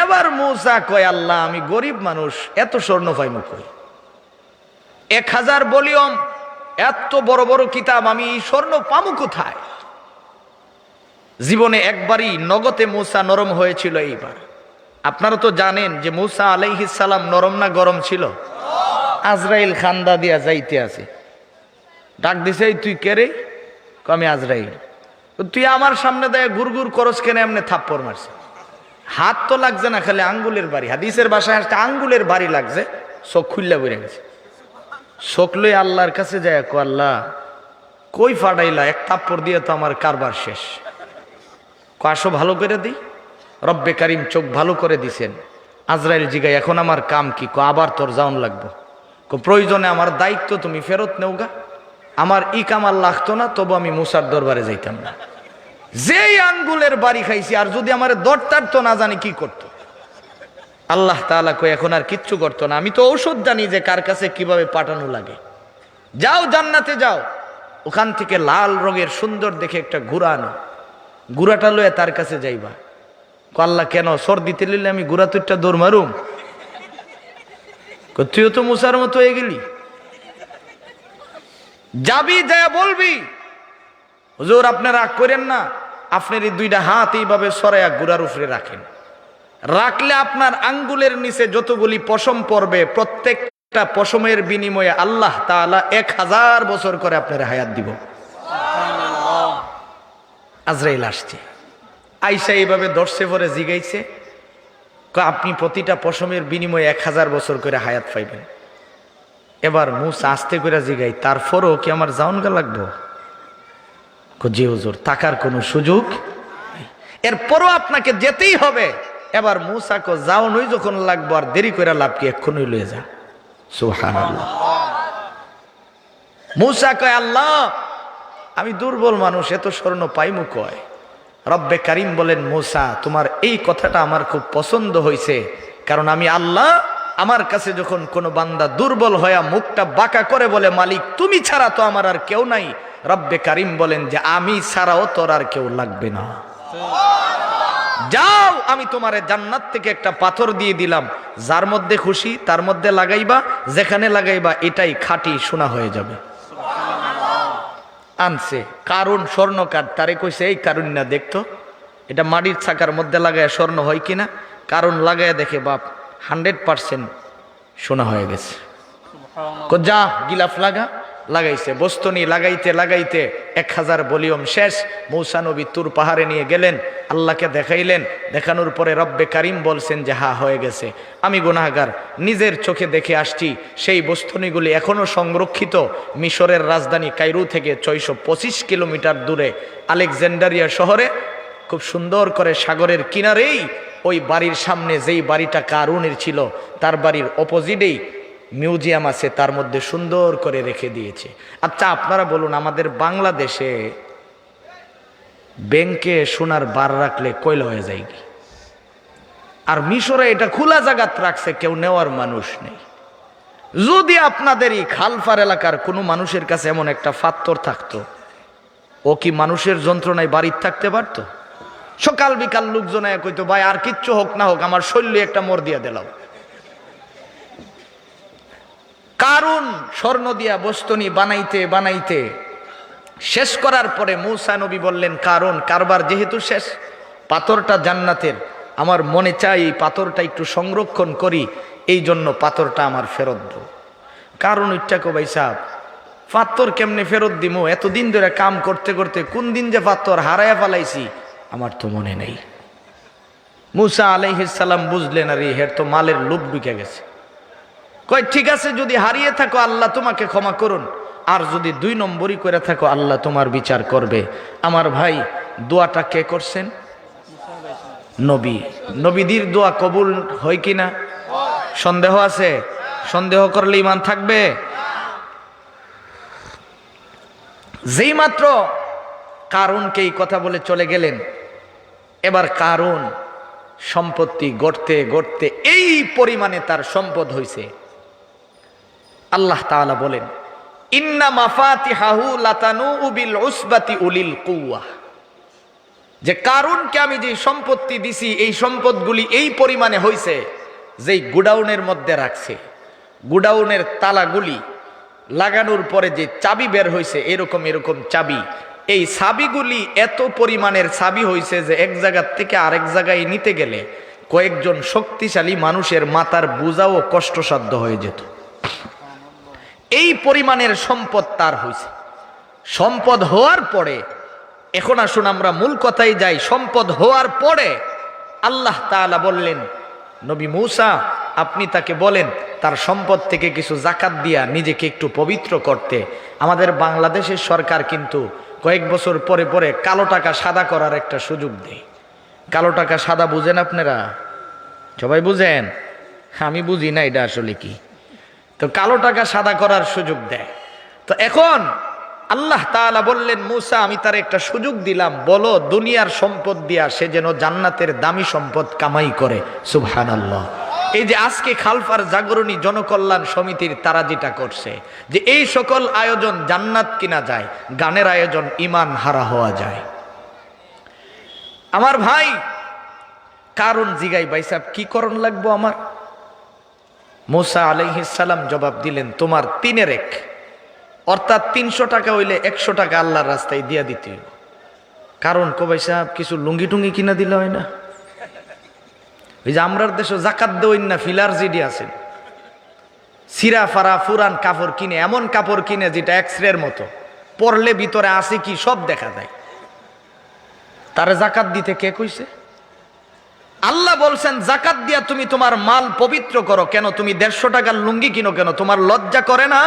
এবার মূসা কয়, আল্লাহ আমি গরিব মানুষ, এত স্বর্ণ পাইমু কই? 1000 ভলিউম, এত বড় বড় কিতাব, আমি এই স্বর্ণ পামু কোথায়? জীবনে একবারই নগদে মূসা নরম হয়েছিল। এইবার আপনারা তো জানেন যে মূসা আলাইহিস সালাম নরম না গরম ছিল? আজরাইল খান্দা দিয়া যাইতে আছে, ডাক দিছে, তুই কে রে? আমি আজরাইল। তুই আমার সামনে দেয় গুড়গুড় করস কেন? এমনি থাপ্পড় মারছে। হাত তো লাগছে না, খালি আঙ্গুলের বাড়ি। হাদিসের বাসায় আসতে আঙ্গুলের বাড়ি লাগছে, চোখ খুললা বেড়ে গেছে। চোখ লই আল্লাহর কাছে যায়, কো আল্লাহ কই ফাটাইলা? এক থাপ্পড় দিয়ে তো আমার কারবার শেষ। আসো ভালো করে দিই। রব্বে কারিম চোখ ভালো করে দিছেন। আজরাইল জিগাই, এখন আমার কাম কি? আবার তোর যাওন লাগবো। প্রয়োজনে আমার দায়িত্ব তুমি ফেরত নেওগা। আমার ই কামাল লাগতো না, তবু আমি মূসার দরবারে যাইতাম না। যেই আঙ্গুলের বাড়ি খাইছি, আর যদি আমার দরটার তো না জানি কি করতো। আল্লাহ তাআলা কই এখন আর কিচ্ছু করতো না, আমি তো ঔষধ জানি যে কার কাছে কিভাবে পাঠানো লাগে। যাও জান্নাতে যাও, ওখান থেকে লাল রঙের সুন্দর দেখে একটা ঘোড়া আনো, ঘোড়াটা লয়ে তার কাছে যাইবা। আল্লাহ কেন সর্দিতে লিলে আমি ঘোড়া তুইটা দৌড় মারুম? তুইও তো মুসার মতো হয়ে গেলি। যাবি, যায় বলবি হুজুর আপনি রাগ করেন না, আপনার এই দুইটা হাত এইভাবে সরাইয়া ঘোড়ার উপরে রাখেন, রাখলে আপনার আঙ্গুলের নিচে যতগুলি পশম পড়বে প্রত্যেকটা পশমের বিনিময়ে আল্লাহ তাআলা 1000 বছর করে আপনার হায়াত দিব। আজরাইল আসছে, আইসা এইভাবে দর্শে পরে জিগাইছে, আপনি প্রতিটা পশমের বিনিময়ে 1000 বছর করে হায়াত পাইবেন। এবার মুসা আস্তে করে জিগাই, তারপরও কি আমার জাউনগা লাগবো? জি হুজুর, টাকার কোনো সুযোগ, এরপরও আপনাকে যেতেই হবে। এবার মুসা কো যাও নই যখন লাগবো, আর দেরি করে লাভ কি, এক্ষুনি লয়ে যা। সুবহানাল্লাহ। মুসা কয় আল্লাহ আমি দুর্বল মানুষ, এত স্বর্ণ পাইমু কয়? রব্বে কারিম বলেন মুসা তোমার এই কথাটা আমার খুব পছন্দ হয়েছে, কারণ আমি আল্লাহ, আমার কাছে যখন কোনো বান্দা দুর্বল হয়ে মুখটা বাঁকা করে বলে মালিক তুমি ছাড়া তো আমার আর কেউ নাই, রব্বে কারিম বলেন যে আমি ছাড়াও তোর আর কেউ লাগবে না। যাও আমি তোমারে জান্নাত থেকে একটা পাথর দিয়ে দিলাম, যার মধ্যে খুশি তার মধ্যে লাগাইবা, যেখানে লাগাইবা এটাই খাঁটি সোনা হয়ে যাবে। আনছে কারণ স্বর্ণকার, তারে কইছে এই কারণ না দেখতো এটা মাটির ছাকার মধ্যে লাগায় স্বর্ণ হয় কিনা, কারণ লাগায় দেখে বাপ 100% সোনা হয়ে গেছে। যা গিলাফ লাগা, লাগাইছে বস্তনি, লাগাইতে লাগাইতে 1000 ভলিউম শেষ। মূসা নবী তুর পাহাড়ে নিয়ে গেলেন, আল্লাহকে দেখাইলেন, দেখানোর পরে রব্বে কারিম বলছেন যে হা হয়ে গেছে, আমি গুনাহগার, নিজের চোখে দেখে আসছি। সেই বস্তনিগুলি এখনো সংরক্ষিত মিশরের রাজধানী কায়রো থেকে 625 কিলোমিটার দূরে আলেকজান্ডারিয়া শহরে, খুব সুন্দর করে সাগরের কিনারেই ওই বাড়ির সামনে, যেই বাড়িটা কারুনের ছিল তার বাড়ির অপোজিটেই মিউজিয়াম আছে, তার মধ্যে সুন্দর করে রেখে দিয়েছে। আচ্ছা আপনারা বলুন, আমাদের বাংলাদেশে ব্যাংকে সোনার বার রাখলে কয়লা হয়ে যায় কি? আর মিশরে এটা খোলা জায়গাত রাখছে, কেউ নেওয়ার মানুষ নেই। যদি আপনাদের এই খালফার এলাকার কোনো মানুষের কাছে এমন একটা পাথর থাকতো, ও কি মানুষের যন্ত্রণায় বাড়িতে থাকতে পারতো? সকাল বিকাল লোকজন কইতো ভাই আর কিচ্ছু হোক না হোক আমার শৈলী একটা মোর দিয়া দিলাম। কারণ স্বর্ণ দিয়া বস্তনি বানাইতে বানাইতে শেষ করার পরে মূসা নবী বললেন, কারণ কারবার যেহেতু শেষ, পাথরটা জান্নাতের, আমার মনে চাই এই পাথরটা একটু সংরক্ষণ করি, এই জন্য পাথরটা আমার ফেরত দাও। কারণ ইচ্ছাকো ভাই সাহেব, পাথর কেমনে ফেরত দিমু? এতদিন ধরে কাম করতে করতে কোন দিন যে পাথর হারায়া ফেলাইছি আমার তো মনে নেই। মূসা আলাইহিস সালাম বুঝলেন আর হের তো মালের লোভ ঢুকে গেছে। কয় ঠিক আছে, যদি হারিয়ে থাকো আল্লাহ তোমাকে ক্ষমা করুন, আর যদি 2 নম্বরই করে থাকো আল্লাহ তোমার বিচার করবে। আমার ভাই দোয়াটা কে করছেন? নবী। নবীদের দোয়া কবুল হয় কিনা সন্দেহ আছে? সন্দেহ করলে ঈমান থাকবে? যেই মাত্র কারুনকে এই কথা বলে চলে গেলেন, এবার কারুন সম্পত্তি গড়তে গড়তে এই পরিমাণে তার সম্পদ হইছে, আল্লাহ তাআলা বলেন ইন্না মাফাতিহাহু লাতানু বিল উসবাতি উলিল কুওয়া, যে কারুনকে আমি যে সম্পত্তি দিছি এই সম্পদগুলি এই পরিমাণে হইছে, যেই গুডাউনের মধ্যে রাখছে, গুডাউনের তালাগুলি লাগানোর পরে যে চাবি বের হইছে এরকম এরকম চাবি, এই চাবিগুলি এত পরিমাণের চাবি হইছে যে এক জায়গা থেকে আরেক জায়গায় নিতে গেলে কয়েকজন শক্তিশালী মানুষের মাথার বোঝাও কষ্টসাধ্য হয়ে যেত। এই পরিমাণের সম্পদ তার হইছে। সম্পদ হওয়ার পরে, এখন আসুন আমরা মূল কথায় যাই, সম্পদ হওয়ার পরে আল্লাহ তাআলা বললেন নবী মূসা আপনি তাকে বলেন তার সম্পদ থেকে কিছু যাকাত দিয়া নিজেকে একটু পবিত্র করতে। আমাদের বাংলাদেশের সরকার কিন্তু কয়েক বছর পরে পরে কালো টাকা সাদা করার একটা সুযোগ দেয়। কালো টাকা সাদা বুঝেন আপনারা? সবাই বুঝেন? আমি বুঝি না এটা আসলে কি। তো কালো টাকা সাদা করার সুযোগ দেয়। তো এখন আল্লাহ তাআলা বললেন, মুসা আমি তার একটা সুযোগ দিলাম, বলো দুনিয়ার সম্পদ দিয়া সে যেন জান্নাতের দামি সম্পদ কামাই করে। সুবহানাল্লাহ। এই যে আজকে খালফার জাগরণী জনকল্যাণ সমিতির তারা যেটা করছে, যে এই সকল আয়োজন জান্নাত কিনা যায়, গানের আয়োজন ঈমান হারা হওয়া যায়। আমার ভাই কারণ জিগাই, ভাই সাহেব কি করণ লাগবো আমার? মুসা আলাইহিস সালাম জবাব দিলেন, তোমার তিনের এক, অর্থাৎ 300 টাকা হইলে 100 টাকা আল্লাহর রাস্তায় দিয়া দিতে হইব। কারণ কো ভাই সাহেব কিছু লুঙ্গি টুঙ্গি কিনা দিলে হয় না? ওই যে আমরার দেশে জাকাত দেওয়েন না, ফিলার জিডি আছেন, সিরা ফারা ফুরান কাপড় কিনে, এমন কাপড় কিনে যেটা এক্সরের মতো, পরলে ভিতরে আছে কি সব দেখা যায়। তারে জাকাত দিতে কে কইছে? আল্লাহ বলছেন জাকাত দিয়া তুমি তোমার মাল পবিত্র করো। কেন? তুমি 150 টাকার লুঙ্গি কিনো কেন? তোমার লজ্জা করে না?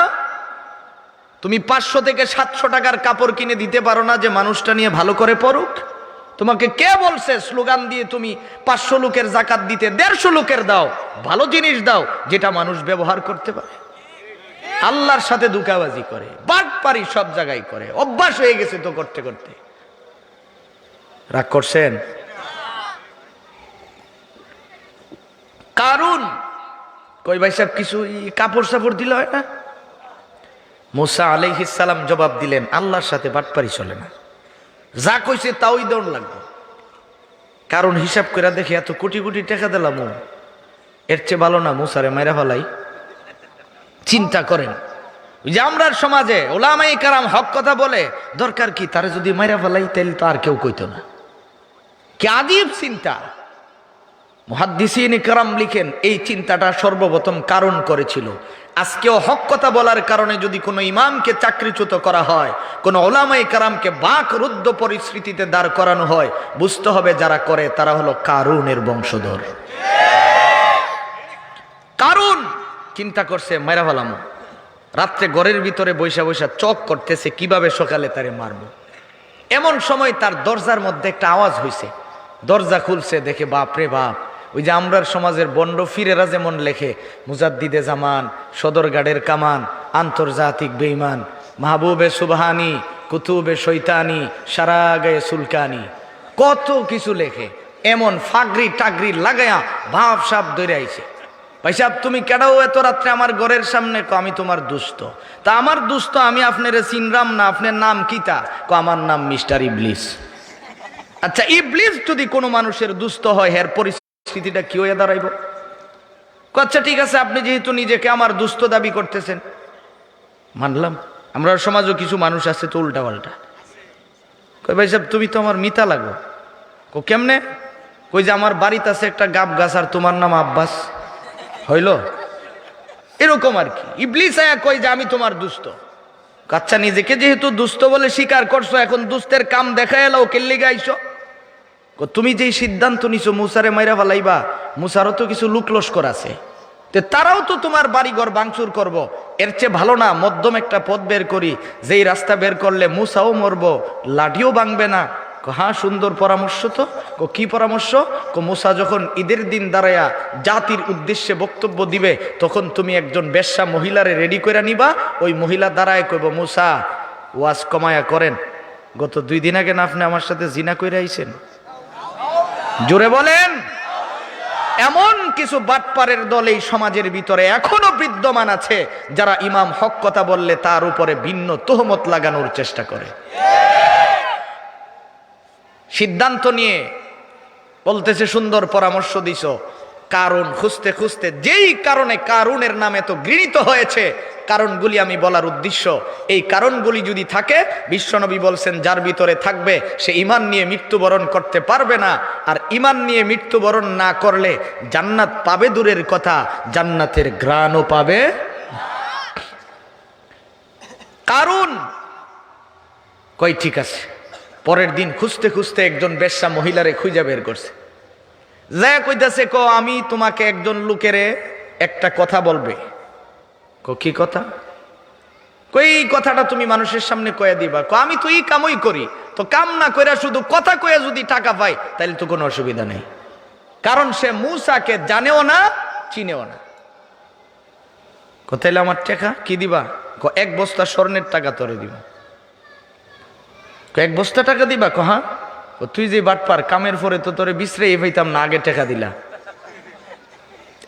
তুমি 500 থেকে 700 টাকার কাপড় কিনে দিতে পারো না যে মানুষটা নিয়ে ভালো করে পড়ুক? তোমাকে কে বলছে স্লোগান দিয়ে তুমি 500 লোকের জাকাত দিতে? 150 লোকের দাও, ভালো জিনিস দাও যেটা মানুষ ব্যবহার করতে পারে। আল্লাহর সাথে ধোঁকাবাজি করে, বাটপারি সব জায়গায় করে, অভ্যাস হয়ে গেছে তো করতে করতে। রাগ করছেন? কারণ কই ভাই সাহেব কিছু কাপড় সাপড় দিলে হয় না? মুসা আলাইহিস সালাম জবাব দিলেন, আল্লাহর সাথে বাটপারি চলে না, যা কইছে তাওই দৌড় লাগবে। কারণ হিসাব করে দেখে এত কোটি কোটি টাকা দিলাম, এর চেয়ে ভালো না মুসারে মাইরা ফেলাই। চিন্তা করেন, যে আমরার সমাজে ওলামায়ে কেরাম হক কথা বলে, দরকার কি তারে যদি মাইরা ফেলাই তাহলে তো আর কেউ কইতো না। কি আজীব চিন্তা! মুহাদ্দিসিনে কেরাম লিখেন, এই চিন্তাটা সর্বপ্রথম কারণ করেছিল। আজকেও হক কথা বলার কারণে যদি কোনো ইমামকে চাকরিচ্যুত করা হয়, কোনো ওলামায়ে কেরামকে বাকরুদ্ধ পরিস্থিতিতে দাঁড় করানো হয়, বুঝতে হবে যারা করে তারা হলো কারুনের বংশধর। কারণ চিন্তা করছে মাইরা ফেলামো, রাত্রে ঘরের ভিতরে বৈশা বৈশা চক করতেছে কিভাবে সকালে তারে মারবো। এমন সময় তার দরজার মধ্যে একটা আওয়াজ হইছে, দরজা খুলছে, দেখে বাপ রে বাপ, ওই যে আমরার সমাজের বন্ড ফিরেরা যেমন লেখে, মুজাদ্দিদে জামান, সদরঘাটের কামান, আন্তর্জাতিক বেঈমান, মাহবুবে সুবহানি, কুতুবে শৈতানি, সারা গায়ে সুলকানি, কত কিছু লেখে। এমন ফাগরি টাগরি লাগায়া ভাব সাপ ধরে আইছে। ভাই সাহেব তুমি কেডাও এত রাত্রে আমার ঘরের সামনে? আমি তোমার দুস্থ। তা আমার দুস্থ, আমি আপনারে চিনরাম না, আপনার নাম কিতা? আমার নাম মিস্টার ইবলিস। আচ্ছা ইবলিস যদি কোনো মানুষের দুস্থ হয়, এর পরিস্থিতিটা কি হয়ে দাঁড়াইব? আচ্ছা ঠিক আছে, আপনি যেহেতু নিজেকে আমার দুস্থ দাবি করতেছেন, মানলাম। আমরা সমাজও কিছু মানুষ আছে তো উল্টা পাল্টা। কই ভাই সাহেব তুমি তো আমার মিতা লাগো। কেমনে? কই যে আমার বাড়িতে আছে একটা গাব গাছ আর তোমার নাম আব্বাস, হইল এরকম আর কি। ইবলিস আয়া কই যে আমি তোমার দুস্থ। আচ্ছা নিজেকে যেহেতু দুস্থ বলে স্বীকার করছো, এখন দুস্থের কাম দেখা এলো, কেল্লি গাইছো। তুমি যেই সিদ্ধান্ত নিছো মুসারে মাইরা ফেলাইবা, মুসারও তো কিছু লুক লস্কর আছে, তারাও তো তোমার বাড়িঘর ভাঙচুর করব। এর চেয়ে ভালো না মধ্যম একটা পথ বের করি, যেই রাস্তা বের করলে মুসাও মরবো, লাঠিও ভাঙবে না। হ্যাঁ সুন্দর পরামর্শ তো। কি পরামর্শ? মুসা যখন ঈদের দিন দাঁড়ায়া জাতির উদ্দেশ্যে বক্তব্য দিবে, তখন তুমি একজন বেশ্যা মহিলারে রেডি করে নিবা। ওই মহিলা দাঁড়ায় কইব, মুসা ওয়াজ কমায়া করেন, গত 2 দিন আগে না আপনি আমার সাথে জিনা কইরা আইছেন? জোরে বলেন। এমন কিছু বাটপারের দল এই সমাজের ভিতরে এখনো বিদ্যমান আছে, যারা ইমাম হক কথা বললে তার উপরে ভিন্ন তোহমত লাগানোর চেষ্টা করে। সিদ্ধান্ত নিয়ে বলতেছে সুন্দর পরামর্শ দিছো, কারণ খুঁজতে খুঁজতে যেই কারণে কারুনের নামে তো ঘৃণিত হয়েছে, কারণগুলি আমি বলার উদ্দেশ্য, এই কারণগুলি যদি থাকে, বিশ্বনবী বলছেন যার ভিতরে থাকবে সে ঈমান নিয়ে মৃত্যুবরণ করতে পারবে না। আর ঈমান নিয়ে মৃত্যুবরণ না করলে জান্নাত পাবে দূরের কথা, জান্নাতের ঘ্রাণও পাবে। কারণ কই ঠিক আছে। পরের দিন খুঁজতে খুঁজতে একজন বেশ্যা মহিলারে খুঁজে বের করছে, যা কইতাছে আমি তোমাকে একজন লোকেরে একটা কথা বলবে। কি কথা? কই কথাটা তুমি মানুষের সামনে কয়ে দিবা। আমি তো এই কামই করি, তো কাম না কইরা শুধু কথা কয়ে যদি টাকা পাই তাহলে তো কোনো অসুবিধা নেই। কারণ সে মূসাকে জানেও না, চিনেও না। কোথায় আমার টাকা কি দিবা? 1 বস্তা স্বর্ণের টাকা তোরে দিব। এক বস্তা টাকা দিবা? হ্যাঁ। তুই যে বাটপার, কামের পরে তো তোরে বিশ্রে পাইতাম না, আগে টাকা দিলা।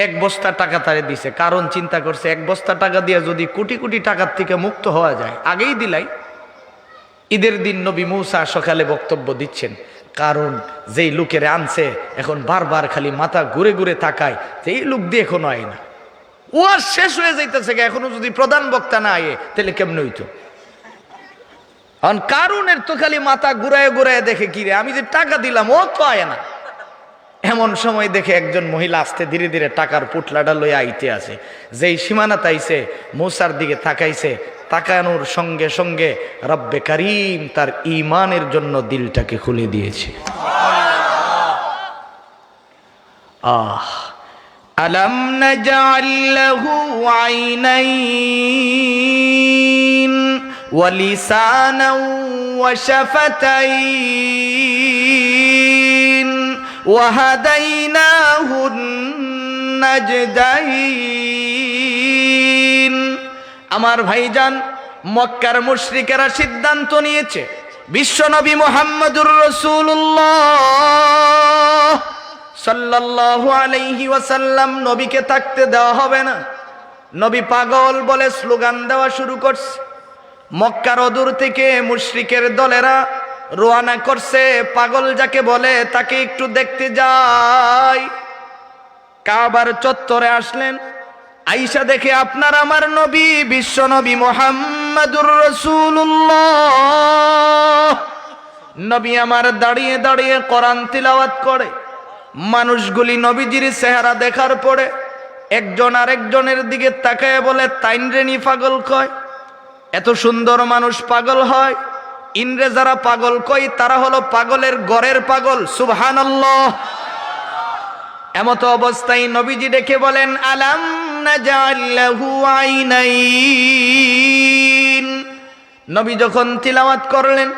এক বস্তা টাকা তারে দিছে, কারণ চিন্তা করছে এক বস্তা টাকা দিয়ে যদি কোটি কোটি টাকার থেকে মুক্ত হওয়া যায়, আগেই দিলাই। ঈদের দিন নবী মূসা সকালে বক্তব্য দিচ্ছেন, কারণ যেই লোকের আনছে এখন বারবার খালি মাথা ঘুরে ঘুরে তাকায় যে এই লোক দিয়ে এখনো আয় না, ও আর শেষ হয়ে যাইতেছে, এখনো যদি প্রধান বক্তা না আয়ে তাহলে কেমন হইতো। কারণের তো খালি মাথা ঘুরায় ঘুরায় দেখে, কিরে আমি যে টাকা দিলাম ও তো আয় না। এমন সময় দেখে একজন মহিলা আস্তে ধীরে ধীরে টাকার পুটলাটা লইয়া আইতে আছে। যেই সীমানা তাইছে মূসার দিকে তাকাইছে, তাকানোর সঙ্গে সঙ্গে রব্বে কারীম তার ঈমানের জন্য দিলটাকে খুলে দিয়েছে। আলাম নাজআল লাহু আইনাইন ওয়া লিসানান ওয়া শাফাতাইন ওয়া হাদাইনাহুন নাজদাইন। আমার ভাইজান, মক্কার মুশরিকেরা সিদ্ধান্ত নিয়েছে বিশ্বনবী মুহাম্মদুর রাসূলুল্লাহ সাল্লাল্লাহু আলাইহি ওয়াসাল্লাম নবীকে থাকতে দেওয়া হবে না। নবী পাগল বলে স্লোগান দেওয়া শুরু করছে। মক্কার অদূর থেকে মুশরিকের দলেরা রওনা করছে, পাগল যাকে বলে তাকে একটু দেখতে যায়। কাবার চত্বরে আসলেন, আয়েশা দেখে আপনার আমার নবী বিশ্ব নবী মুহাম্মদুর রাসূলুল্লাহ। নবী আমার দাঁড়িয়ে দাঁড়িয়ে কোরআন তিলাওয়াত করে। মানুষগুলি নবীজির চেহারা দেখার পরে একজন আরেকজনের দিকে তাকায় বলে, তাইনরেনি পাগল কয়? এত সুন্দর মানুষ পাগল হয়? ইনরে যারা পাগল কয় তারা হলো পাগলের ঘরের পাগল। সুবহানাল্লাহ। এমত অবস্থায় নবীজি ডেকে বলেন, আলাম নাজআল লাহু আইনাইন। নবী যখন তিলাওয়াত করলেন,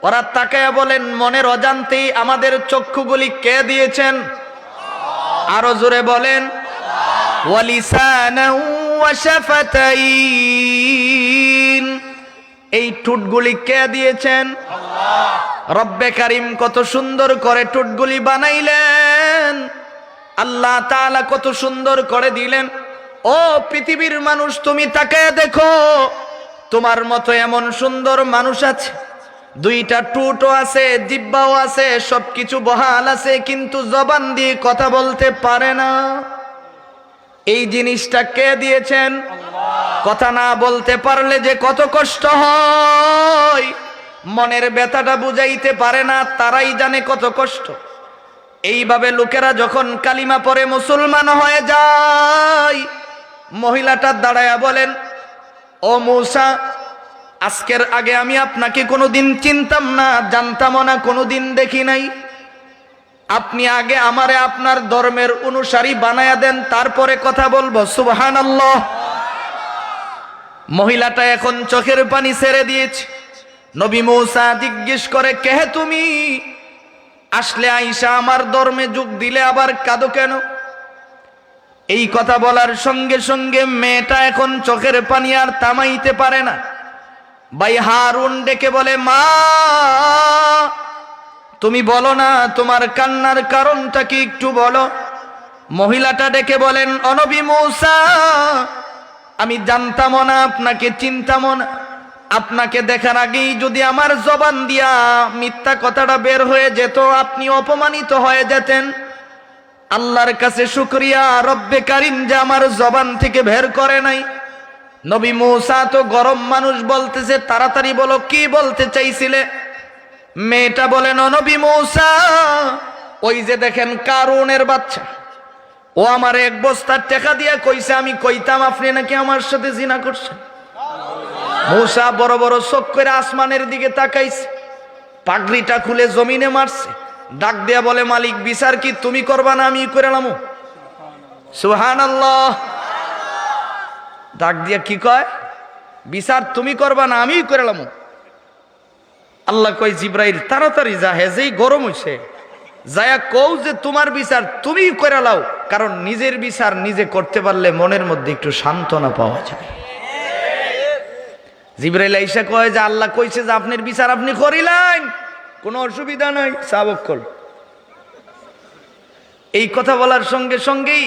ওরা তাকায়া বলেন, মনের অজান্তেই আমাদের চক্ষুগুলি কে দিয়েছেন? আরো জোরে বলেন, ওয়া লিসানান ওয়া শাফাতাইন। এই ঠোঁটগুলি কে দিয়েছেন? আল্লাহ। রব্বে কারীম কত সুন্দর করে ঠোঁটগুলি বানাইলেন, আল্লাহ তাআলা কত সুন্দর করে দিলেন। ও পৃথিবীর মানুষ, তুমি তাকায়া দেখো, তোমার মতো এমন সুন্দর মানুষ আছে, দুইটা ঠোঁটও আছে, জিহ্বাও আছে, সবকিছু বহাল আছে, কিন্তু জবান দিয়ে কথা বলতে পারে না। এই জিনিসটা কে দিয়েছেন? কথা না বলতে পারলে যে কত কষ্ট হয়, মনের ব্যথাটা বুঝাইতে পারে না, তারাই জানে কত কষ্ট। এইভাবে লোকেরা যখন কালিমা পড়ে মুসলমান হয়ে যায়, মহিলাটা দাঁড়ায়া বলেন, ও মূসা, আজকের আগে আমি আপনাকে কোনোদিন চিনতাম না, জানতামও না, কোনোদিন দেখি নাই। আপনি আগে আমারে আপনার ধর্মের অনুসারী বানায়া দেন, তারপরে কথা বলবো। সুবহানাল্লাহ। মহিলাটা এখন চোখের পানি ছেড়ে দিয়েছে। নবী মূসা জিজ্ঞেস করে, কে তুমি? আসলে আয়েশা আমার ধর্মে যোগ দিলে আবার কাঁদো কেন? এই কথা বলার সঙ্গে সঙ্গে মেয়েটা এখন চোখের পানি আর থামাইতে পারে না। ভাই হারুন ডেকে বলে, মা তুমি বলো না তোমার কান্নার কারণটা কি, একটু বলো। মহিলাটা ডেকে বলেন, ও নবী মূসা, আমি জানতামও না, আপনাকে চিনতামও না, আপনাকে দেখার আগেই যদি আমার জবান দিয়া মিথ্যা কথাটা বের হয়ে যেত, আপনি অপমানিত হয়ে যেতেন। আল্লাহর কাছে শুকরিয়া, রব্বে কারীম যে আমার জবান থেকে বের করে নাই। নবী মূসা তো গরম মানুষ, বলতেছে, তাড়াতাড়ি বলো কি বলতে চাইছিলে। মেয়েটা বলেন, ও নবী মূসা, ওই যে দেখেন কারুনের বাচ্চা, ও আমার এক বস্তার টাকা দিয়া কইছে আমি কইতাম আপনি নাকি আমার সাথে জিনা করছেন। মূসা বড় বড় চোখ করে আসমানের দিকে তাকাইছে, পাগড়িটা খুলে জমিনে মারছে, ডাক দিয়া বলে, মালিক বিচার কি তুমি করবা না আমি কইরালাম? সুবহানাল্লাহ। ডাক দিয়া কি কয়? বিচার তুমি করবা না আমি কইরালাম। আল্লাহ কয়, জিব্রাইল তাড়াতাড়ি যা, হেজেই গরম হইছে, যায়া কও যে তোমার বিচার তুমি কইরালাও, কারণ নিজের বিচার নিজে করতে পারলে মনের মধ্যে একটু সান্ত্বনা পাওয়া যায়। জিবরাইল আইসা কয় যে আল্লাহ কইছে যে আপনার বিচার আপনি করিলেন, কোনো অসুবিধা নাই, সাবক্কল। এই কথা বলার সঙ্গে সঙ্গেই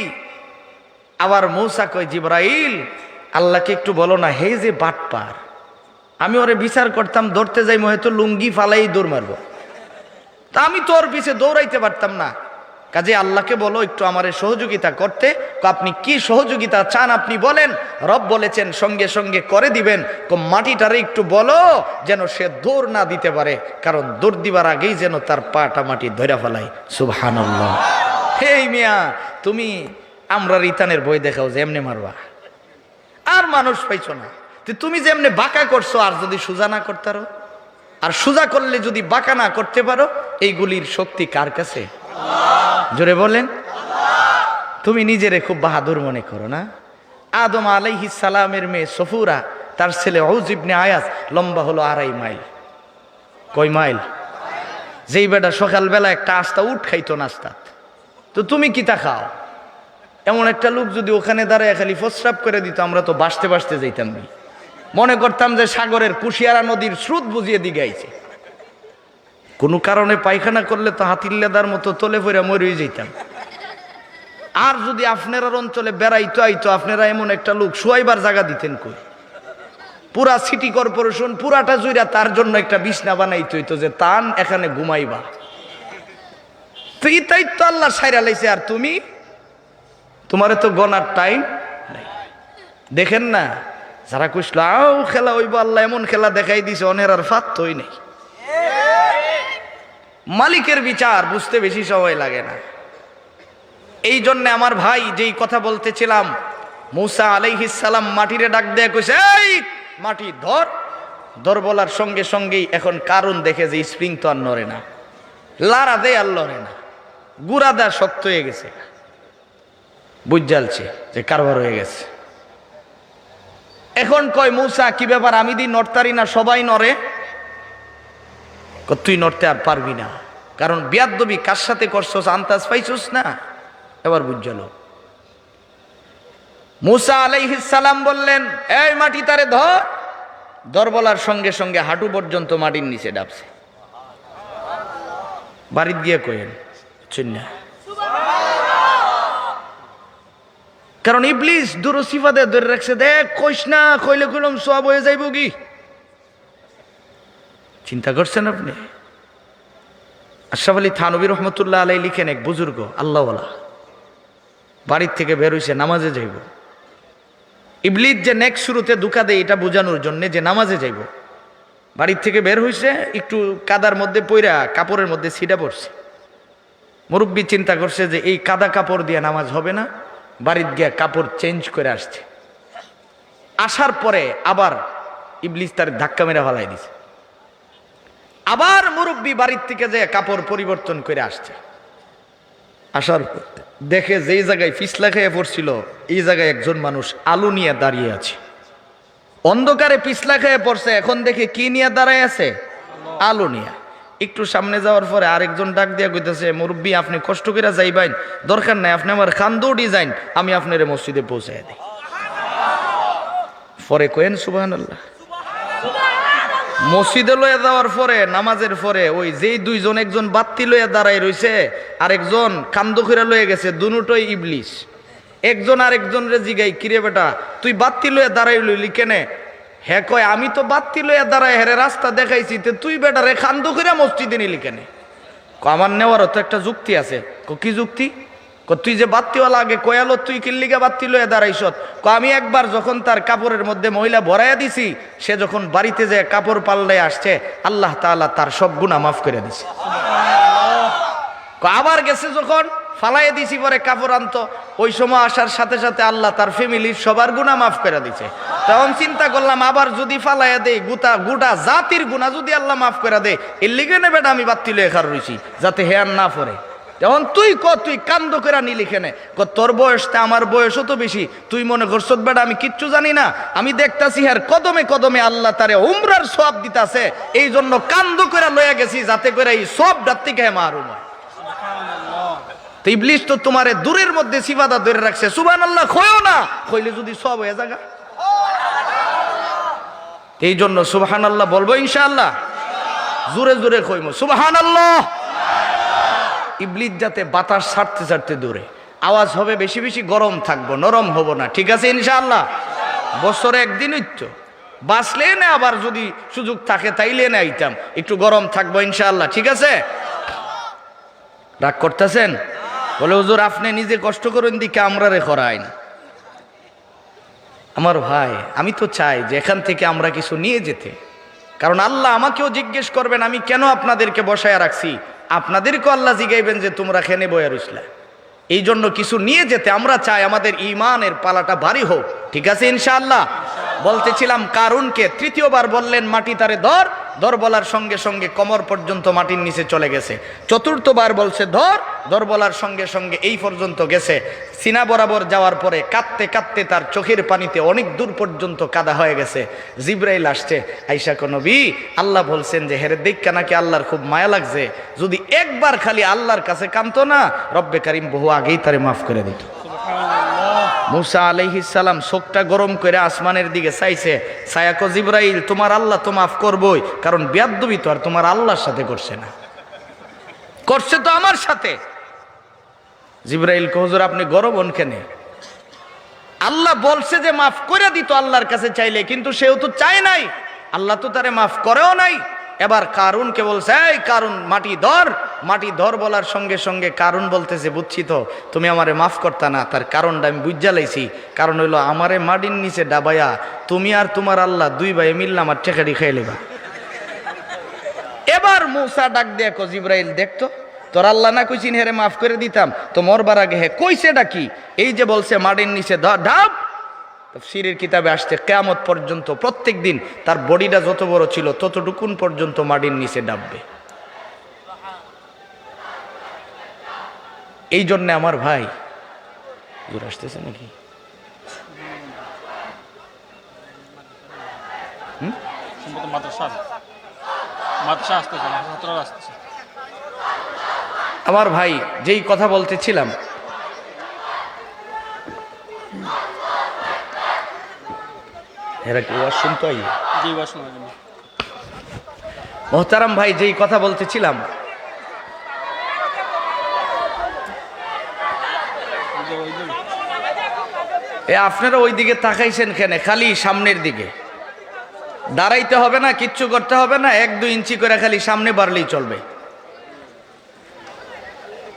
আবার মূসা কয়, জিবরাইল আল্লাহকে একটু বলো না, হে যে বাটপার, আমি ওরে বিচার করতাম, ধরতে যাই হয়তো লুঙ্গি ফালাই দৌড় মারবো, তা আমি তোর পিছে দৌড়াইতে পারতাম না, কাজে আল্লাহকে বলো একটু আমারে সহযোগিতা করতে। আপনি কি সহযোগিতা চান আপনি বলেন। রব বলেছেন সঙ্গে সঙ্গে করে দিবেন। মাটিটারে একটু বলো যেন সে দৌড় না দিতে পারে, কারণ দৌড় দিবার আগেই যেন তার পাটা মাটি ধরে ফেলায়। সুবহানাল্লাহ। হে মিয়া, তুমি আমরা রিতানের বই দেখাও যে এমনি মারবা, আর মানুষ পাইছো না, তুমি যে এমনি বাঁকা করছো, আর যদি সোজা না করতে পারো, আর সোজা করলে যদি বাঁকা না করতে পারো, এইগুলির শক্তি কার কাছে? জোরে বলেন। তুমি নিজেরে খুব বাহাদুর মনে করো না। আদম আলাইহিস সালামের মেয়ে সফুরা, তার ছেলে উজ ইবনে আয়াস, লম্বা হলো 2.5 মাইল। কয় মাইল? যেই বেটা সকালবেলা একটা আস্তা উঠ খাইতো নাস্তা, তো তুমি কি তা খাও? এমন একটা লোক যদি ওখানে দাঁড়ায় খালি প্রস্রাব করে দিত, আমরা তো বাসতে বাসতে যাইতাম, মনে করতাম যে সাগরের কুশিয়ারা নদীর স্রোত বুঝিয়ে দিকে আইছে। কোনো কারণে পায়খানা করলে তো হাতির লেদার মতো তলে পড়ে মরে যেতাম। আর যদি আপনার অঞ্চলে বেড়াইতো আইতো, আপনারা এমন একটা লোক শুয়াইবার জায়গা দিতেন কই? পুরা সিটি কর্পোরেশন পুরাটা জুইরা তার জন্য একটা বিছনা বানাইতে হইতো যে তান এখানে ঘুমাইবা। তো এটাই তো আল্লাহ সাইরা লাইছে, আর তুমি, তোমারে তো গনার টাইম নাই। দেখেন না, যারা কইছিল আও খেলা হইব, আল্লাহ এমন খেলা দেখাই দিছে, অনের আর ফাত্তই নেই। মালিকের বিচার বুঝতে বেশি সময় লাগে না। এই জন্য আমার ভাই যেই কথা বলতেছিলাম, মূসা আলাইহিস সালাম মাটিরে ডাক দেয়া কইছে, এই মাটি ধর। ধর বলার সঙ্গে সঙ্গেই এখন কারণ দেখে যে স্প্রিং তো আর নড়ে না, লারা দে আর লড়ে না, গুড়া দা শক্ত হয়ে গেছে, বুঝালছে যে কারবার হয়ে গেছে। এখন কয় মূসা কি ব্যাপার, আমি দি নড়তারি না, সবাই নড়ে। তুই নড়তে আর পারবি না, কারণ বিয়াদ্দবি কার সাথে করছস আন্তাজ পাইছস না। এবার বুঝলো। মূসা আলাইহিস সালাম বললেন, এই মাটি তারে ধর। ধর বলার সঙ্গে সঙ্গে হাঁটু পর্যন্ত মাটির নিচে ডাবছে। বাড়িতে গিয়ে কইেন চিন্না, কারণ ইবলিস দুরসিফাদে ধরে রাখছে, দেখ কইস না, কইলে কইলাম সব হয়ে যাইব কি। চিন্তা করছেন আপনি? আশরাফ আলী থানভী রহমতুল্লাহ আলাই লিখেন, এক বুজুর্গ আল্লাহওয়ালা বাড়ির থেকে বের হইছে, নামাজে যাইব। ইবলিস যে নেক্সট শুরুতে ধোঁকা দেয় এটা বোঝানোর জন্য যে নামাজে যাইব, বাড়ির থেকে বের হইছে, একটু কাদার মধ্যে পইরা কাপড়ের মধ্যে ছিটা পড়ছে। মুরব্বী চিন্তা করছে যে এই কাদা কাপড় দিয়ে নামাজ হবে না, বাড়িতে গিয়ে কাপড় চেঞ্জ করে আসছে। আসার পরে আবার ইবলিস তার ধাক্কা মেরে ফেলাই দিছে। আবার মুরব্বী বাড়ির থেকে যে কাপড় পরিবর্তন করে আসছে। আসার দেখে যেই জায়গায় পিছলা খেয়ে পড়ছিল, এই জায়গায় একজন মানুষ আলু নিয়ে দাঁড়িয়ে আছে। অন্ধকারে পিছলা খেয়ে পড়ছে, এখন দেখে কি নিয়ে দাঁড়ায় আছে? আলু নিয়ে। একটু সামনে যাওয়ার পরে আরেকজন ডাক দিয়া কইতেছে, মুরব্বী আপনি কষ্ট করে যাইবেন, দরকার নাই, আপনি আমার খান্দৌড়ি যাইন, আমি আপনার মসজিদে পৌঁছায় দিই। পরে কয়েন সুবহানাল্লাহ। মসজিদে লয়ে যাওয়ার পরে নামাজের পরে ওই যেই দুইজন, একজন বাত্তি লয়ে দাঁড়াই রইছে, আরেকজন কান্দ করে লয়ে গেছে, দুটোই ইবলিস। একজন আরেকজনের জিগাই, কিরে বেটা তুই বাত্তি লয়ে দাঁড়াই লইলি কেনে? হ্যাঁ কয়, আমি তো বাত্তি লইয়া দাঁড়ায় হেরে রাস্তা দেখাইছি, তুই বেটা রে খান্দ করে মসজিদে নিলি কেন? আমার নেওয়ারও তো একটা যুক্তি আছে। কি যুক্তি? তুই যে বাত্তিওয়ালা আগে কয়ালো, তুই কিল্লিগা বাত্তি লইয়া দাঁড়াইছ? আমি একবার যখন তার কাপড়ের মধ্যে মহিলা ভরাইয়া দিছি, সে যখন বাড়িতে যে কাপড় পাল্টাই আসছে, আল্লাহ তাআলা তার সব গুনাহ মাফ করে দিছে। আবার গেছে যখন ফালাই দিছি পরে কাপড় আনতো, ওই সময় আসার সাথে সাথে আল্লাহ তার ফ্যামিলির সবার গুনাহ মাফ করে দিছে। তখন চিন্তা করলাম, আবার যদি ফালাইয়া দেই, গোটা জাতির গুনাহ যদি আল্লাহ মাফ করে দেয়, এর লিগে না বেটা আমি বাত্তি লয়ে খার রইছি, যাতে হেয়ার না পড়ে। তখন তুই তুই কান্দ করে নিলি কেনে? তোর বয়সটা আমার বয়সও তো বেশি, তুই মনে করছ বেটা আমি কিচ্ছু জানি না? আমি দেখতাছি হ্যাঁ কদমে কদমে আল্লাহ তারে উমরার সওয়াব দিতাছে, এই জন্য কান্দ করে লইয়া গেছি, যাতে করে এই সব ডাত্তি গায়ে মারুম হয়। ইবলিস তো তোমারে দূরের মধ্যে সিবাদা ধরে রাখছে, সুবহানাল্লাহ কইও না, কইলে যদি সব হয়ে যাগা। এই জন্য সুবহানাল্লাহ বলবো ইনশাআল্লাহ, জোরে জোরে কইমো সুবহানাল্লাহ। ইবলিস যাতে বাতাস ছাড়তে ছাড়তে দূরে, আওয়াজ হবে বেশি বেশি, গরম থাকবো, নরম হব না, ঠিক আছে ইনশাআল্লাহ। বছরে একদিনই তো বাঁচলে না, আবার যদি সুযোগ থাকে তাইলে না আইতাম, একটু গরম থাকবো ইনশাআল্লাহ, ঠিক আছে। রাগ করতেছেন? বলে হুজুর আপনি নিজে কষ্ট করেন দিকে আমরা রে করাইন। আমার ভাই, আমি তো চাই যে এখান থেকে আমরা কিছু নিয়ে যেতে, কারণ আল্লাহ আমাকেও জিজ্ঞেস করবেন আমি কেন আপনাদেরকে বসায় রাখছি, আপনাদেরকেও আল্লাহ জিগাইবেন যে তোমরা খেনে বয়া রইসলা। এই জন্য কিছু নিয়ে যেতে আমরা চাই, আমাদের ঈমানের পালাটা ভারী হোক, ঠিক আছে ইনশাআল্লাহ। বলতেছিলাম কারুনকে তৃতীয়বার বললেন মাটি তারে ধর, ধর বলার সঙ্গে সঙ্গে কোমর পর্যন্ত মাটির নিচে চলে গেছে। চতুর্থবার বলছে ধর, ধর বলার সঙ্গে সঙ্গে এই পর্যন্ত গেছে। সিনা বরাবর যাওয়ার পরে কাঁদতে কাঁদতে তার চোখের পানিতে অনেক দূর পর্যন্ত কাদা হয়ে গেছে। জিব্রাইল আসছে, আইসা কো নবী, আল্লাহ বলছেন যে হেরে দেখা নাকি আল্লাহর খুব মায়া লাগছে, যদি একবার খালি আল্লাহর কাছে কাঁদতো না, রব্বে কারিম বহু আগেই তারে মাফ করে দিত। মুসা আলাইহিস সালাম চোখটা গরম করে আসমানের দিকে চাইছে, ছায়াকো জিব্রাইল তোমার আল্লাহ তো মাফ করবই, কারণ বেয়াদবি তো আর তোমার আল্লাহর সাথে করছে না, করছে তো আমার সাথে। জিব্রাইল কো হুজুর আপনি গরম হন কেন? আল্লাহ বলছে যে মাফ করে দিত আল্লাহর কাছে চাইলে, কিন্তু সেও তো চায় নাই, আল্লাহ তো তারে মাফ করেও নাই। এবার কারুনকে বলছে এই কারুন মাটি ধর, মাটি ধর বলার সঙ্গে সঙ্গে কারুন বলতেছে বুঝছি তো তুমি আমারে মাফ করতা না, তার কারণটা আমি বুঝা লাইছি, কারণ হইলো আমারে মাটির নিচে ডাবাইয়া তুমি আর তোমার আল্লাহ দুই ভাই মিললাম আমার ঠেকারি খেয়ে লেবা। এবার মুসা ডাক দিয়ে কো জিব্রাইল দেখতো তোর আল্লাহ না কইছিন হেরে মাফ করে দিতাম, তো মরবার আগে হে কইছে ডাকি, এই যে বলছে মাটির নিচে ঢাপ। তাফসীরের কিতাবে আসছে কিয়ামত পর্যন্ত প্রত্যেক দিন তার বডিটা যত বড় ছিল ততটুকুন পর্যন্ত মাটির নিচে ডাববে। এই জন্য আমার ভাই দূর আসতেছে নাকি আমার ভাই, যেই কথা বলতেছিলাম, মোহতারাম ভাই, যেই কথা বলতেছিলাম, আপনারা ওই দিকে তাকাইছেন কেন? খালি সামনের দিকে দাঁড়াইতে হবে না, কিচ্ছু করতে হবে না, 1-2 ইঞ্চি করে খালি সামনে বাড়লেই চলবে।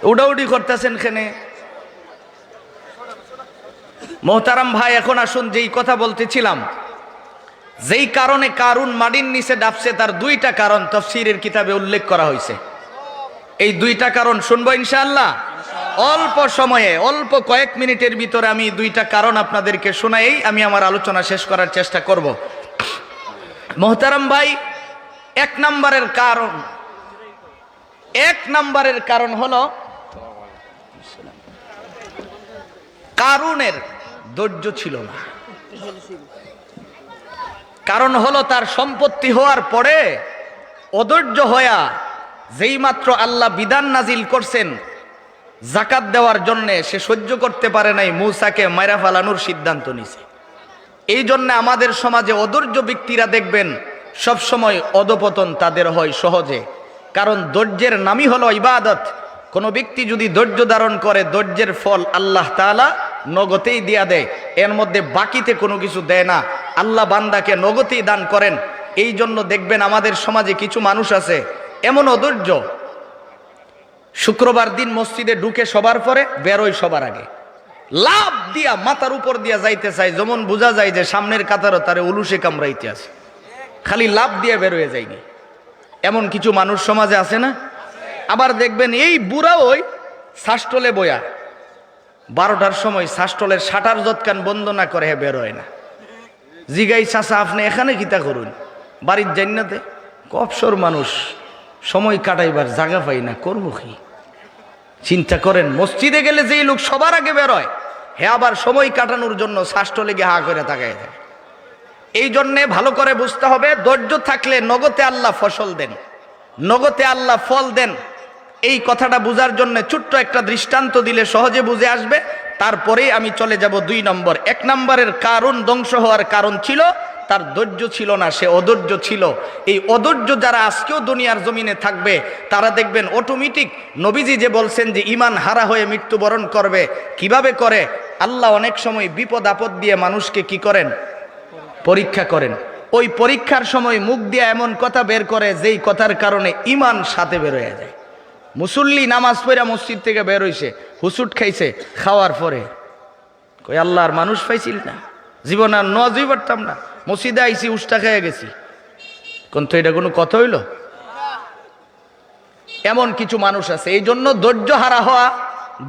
উড়াউড়ি করতেছেন কেন? মোহতারাম ভাই, এখন আসুন যেই কথা বলতেছিলাম, যেই কারণে কারুন মাটির নিচে ডাবছে তার 2টা কারণ তাফসীরের কিতাবে উল্লেখ করা হয়েছে। এই 2টা কারণ শুনবো ইনশাআল্লাহ অল্প সময়ে, অল্প কয়েক মিনিটের ভিতরে আমি 2টা কারণ আপনাদেরকে শোনাই আমি আমার আলোচনা শেষ করার চেষ্টা করব। মোহতারাম ভাই, 1 নম্বরের কারণ হলো কারুনের ধৈর্য ছিল না। কারণ হলো তার সম্পত্তি হওয়ার পরে অধৈর্য হইয়া যেই মাত্র আল্লাহ বিধান নাজিল করছেন যাকাত দেওয়ার জন্যে, সে সহ্য করতে পারে নাই, মূসাকে মাইরা ফেলানোর সিদ্ধান্ত নিছে। এই জন্য আমাদের সমাজে অধৈর্য ব্যক্তিরা দেখবেন সব সময় অধপতন তাদের হয় সহজে, কারণ ধৈর্যের নামই হলো ইবাদত। কোন ব্যক্তি যদি ধৈর্য ধারণ করে, ধৈর্যের ফল আল্লাহ তাআলা নগদেই দিয়া দেয়, এর মধ্যে বাকিতে কোনো কিছু দেয় না, আল্লাহ বান্দাকে নগদেই দান করেন। এই জন্য দেখবেন আমাদের সমাজে কিছু মানুষ আছে এমন অধৈর্য, শুক্রবার দিন মসজিদে ঢুকে সবার পরে বেরোয় সবার আগে, লাভ দিয়া মাথার উপর দিয়া যাইতে চায়, যেমন বোঝা যায় যে সামনের কাতারও তারে উলুসে কামড়াইতে আছে, খালি লাভ দিয়ে বেরোয় যায়নি। এমন কিছু মানুষ সমাজে আছে না? আবার দেখবেন এই বুড়া ওই শাসটলে বয়া 12টার সময় শাসটলের শাটার যৎকান বন্ধ না করে বেরোয় না। জিগাই চাচা আপনি এখানে কিতা করুন? বাড়ির জান্নাতে। অবসর মানুষ, সময় কাটাইবার জায়গা পাই না, করবো কি? চিন্তা করেন, মসজিদে গেলে যেই লোক সবার আগে বেরোয়, হে আবার সময় কাটানোর জন্য শাসটলে গিয়ে হা করে তাকায় থাকে। এই জন্যে ভালো করে বুঝতে হবে, ধৈর্য থাকলে নগদে আল্লাহ ফসল দেন, নগদে আল্লাহ ফল দেন। এই কথাটা বুঝার জন্য ছোট্ট একটা দৃষ্টান্ত দিলে সহজে বুঝে আসবে। তারপরেই আমি চলে যাব 2 নম্বর। 1 নম্বরের কারণ, ধ্বংস হওয়ার কারণ ছিল তার ধৈর্য ছিল না, সে অধৈর্য ছিল। এই অধৈর্য যারা আজকেও দুনিয়ার জমিনে থাকবে তারা দেখবেন অটোমেটিক নবীজি যে বলছেন যে ঈমান হারা হয়ে মৃত্যুবরণ করবে, কিভাবে করে? আল্লাহ অনেক সময় বিপদ আপদ দিয়ে মানুষকে কি করেন? পরীক্ষা করেন। ওই পরীক্ষার সময় মুখ দিয়ে এমন কথা বের করে যেই কথার কারণে ঈমান সাথে বের হয়ে যায়। মুসল্লি নামাজ পড়া মসজিদ থেকে বের হইছে, হুসুট খাইছে, খাওয়ার পরে কই আল্লাহর মানুষ পাইছিল না, জীবন আর নজই পারতাম না, মসজিদে আইছি উষ্টা খেয়ে গেছি। কোন তো এটা কোনো কথা হইল? এমন কিছু মানুষ আছে। এই জন্য ধৈর্য হারা হওয়া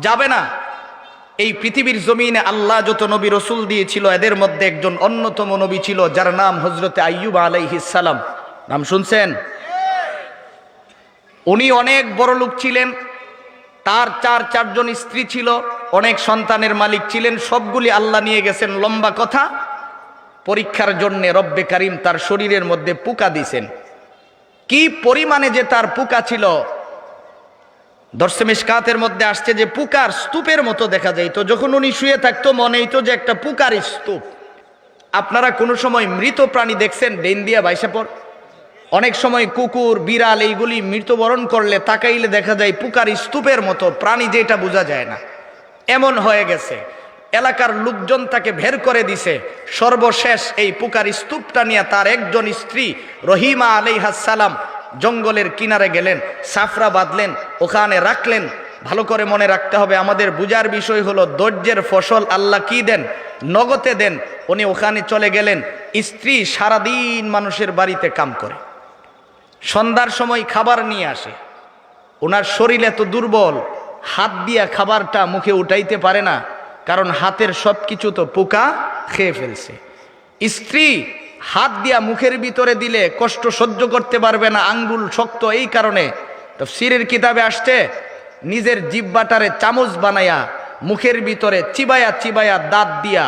যাবে না। এই পৃথিবীর জমিনে আল্লাহ যত নবী রসুল দিয়েছিল এদের মধ্যে একজন অন্যতম নবী ছিল যার নাম হযরতে আইয়ুব আলাইহিস সালাম। নাম শুনছেন? উনি অনেক বড় লোক ছিলেন, তার চারজন স্ত্রী ছিল, অনেক সন্তানের মালিক ছিলেন, সবগুলি আল্লাহ নিয়ে গেছেন। লম্বা কথা, পরীক্ষার জন্য রব্বে কারিম তার শরীরের মধ্যে পোকা দিছেন। কি পরিমাণে যে তার পোকা ছিল, দর্শে মিশকাতের মধ্যে আসছে যে পোকার স্তূপের মতো দেখা যায়। তো যখন উনি শুয়ে থাকতো মনে হইতো যে একটা পোকার স্তূপ। আপনারা কোনো সময় মৃত প্রাণী দেখছেন ডেন দিয়া বাইসা পর? অনেক সময় কুকুর বিড়াল এইগুলি মৃত্যুবরণ করলে তাকাইলে দেখা যায় পোকার স্তূপের মতো, প্রাণী যেটা বোঝা যায় না, এমন হয়ে গেছে। এলাকার লোকজন তাকে বের করে দিছে। সর্বশেষ এই পোকার স্তূপটা নিয়ে তার একজন স্ত্রী রহিমা আলাইহাস সালাম জঙ্গলের কিনারে গেলেন, সাফরা বাঁধলেন, ওখানে রাখলেন। ভালো করে মনে রাখতে হবে, আমাদের বুঝার বিষয় হলো ধৈর্যের ফসল আল্লাহ কি দেন? নগদে দেন। উনি ওখানে চলে গেলেন। স্ত্রী সারাদিন মানুষের বাড়িতে কাম করে, সন্ধ্যার সময় খাবার নিয়ে আসে। ওনার শরীর এত দুর্বল, হাত দিয়া খাবারটা মুখে উঠাইতে পারে না, কারণ হাতের সব কিছু তো পোকা খেয়ে ফেলছে। স্ত্রী হাত দিয়া মুখের ভিতরে দিলে কষ্ট সহ্য করতে পারবে না, আঙ্গুল শক্ত। এই কারণে তাফসীরের কিতাবে আসছে নিজের জিহ্বাটারে চামচ বানায়া মুখের ভিতরে চিবায়া চিবায়া দাঁত দিয়া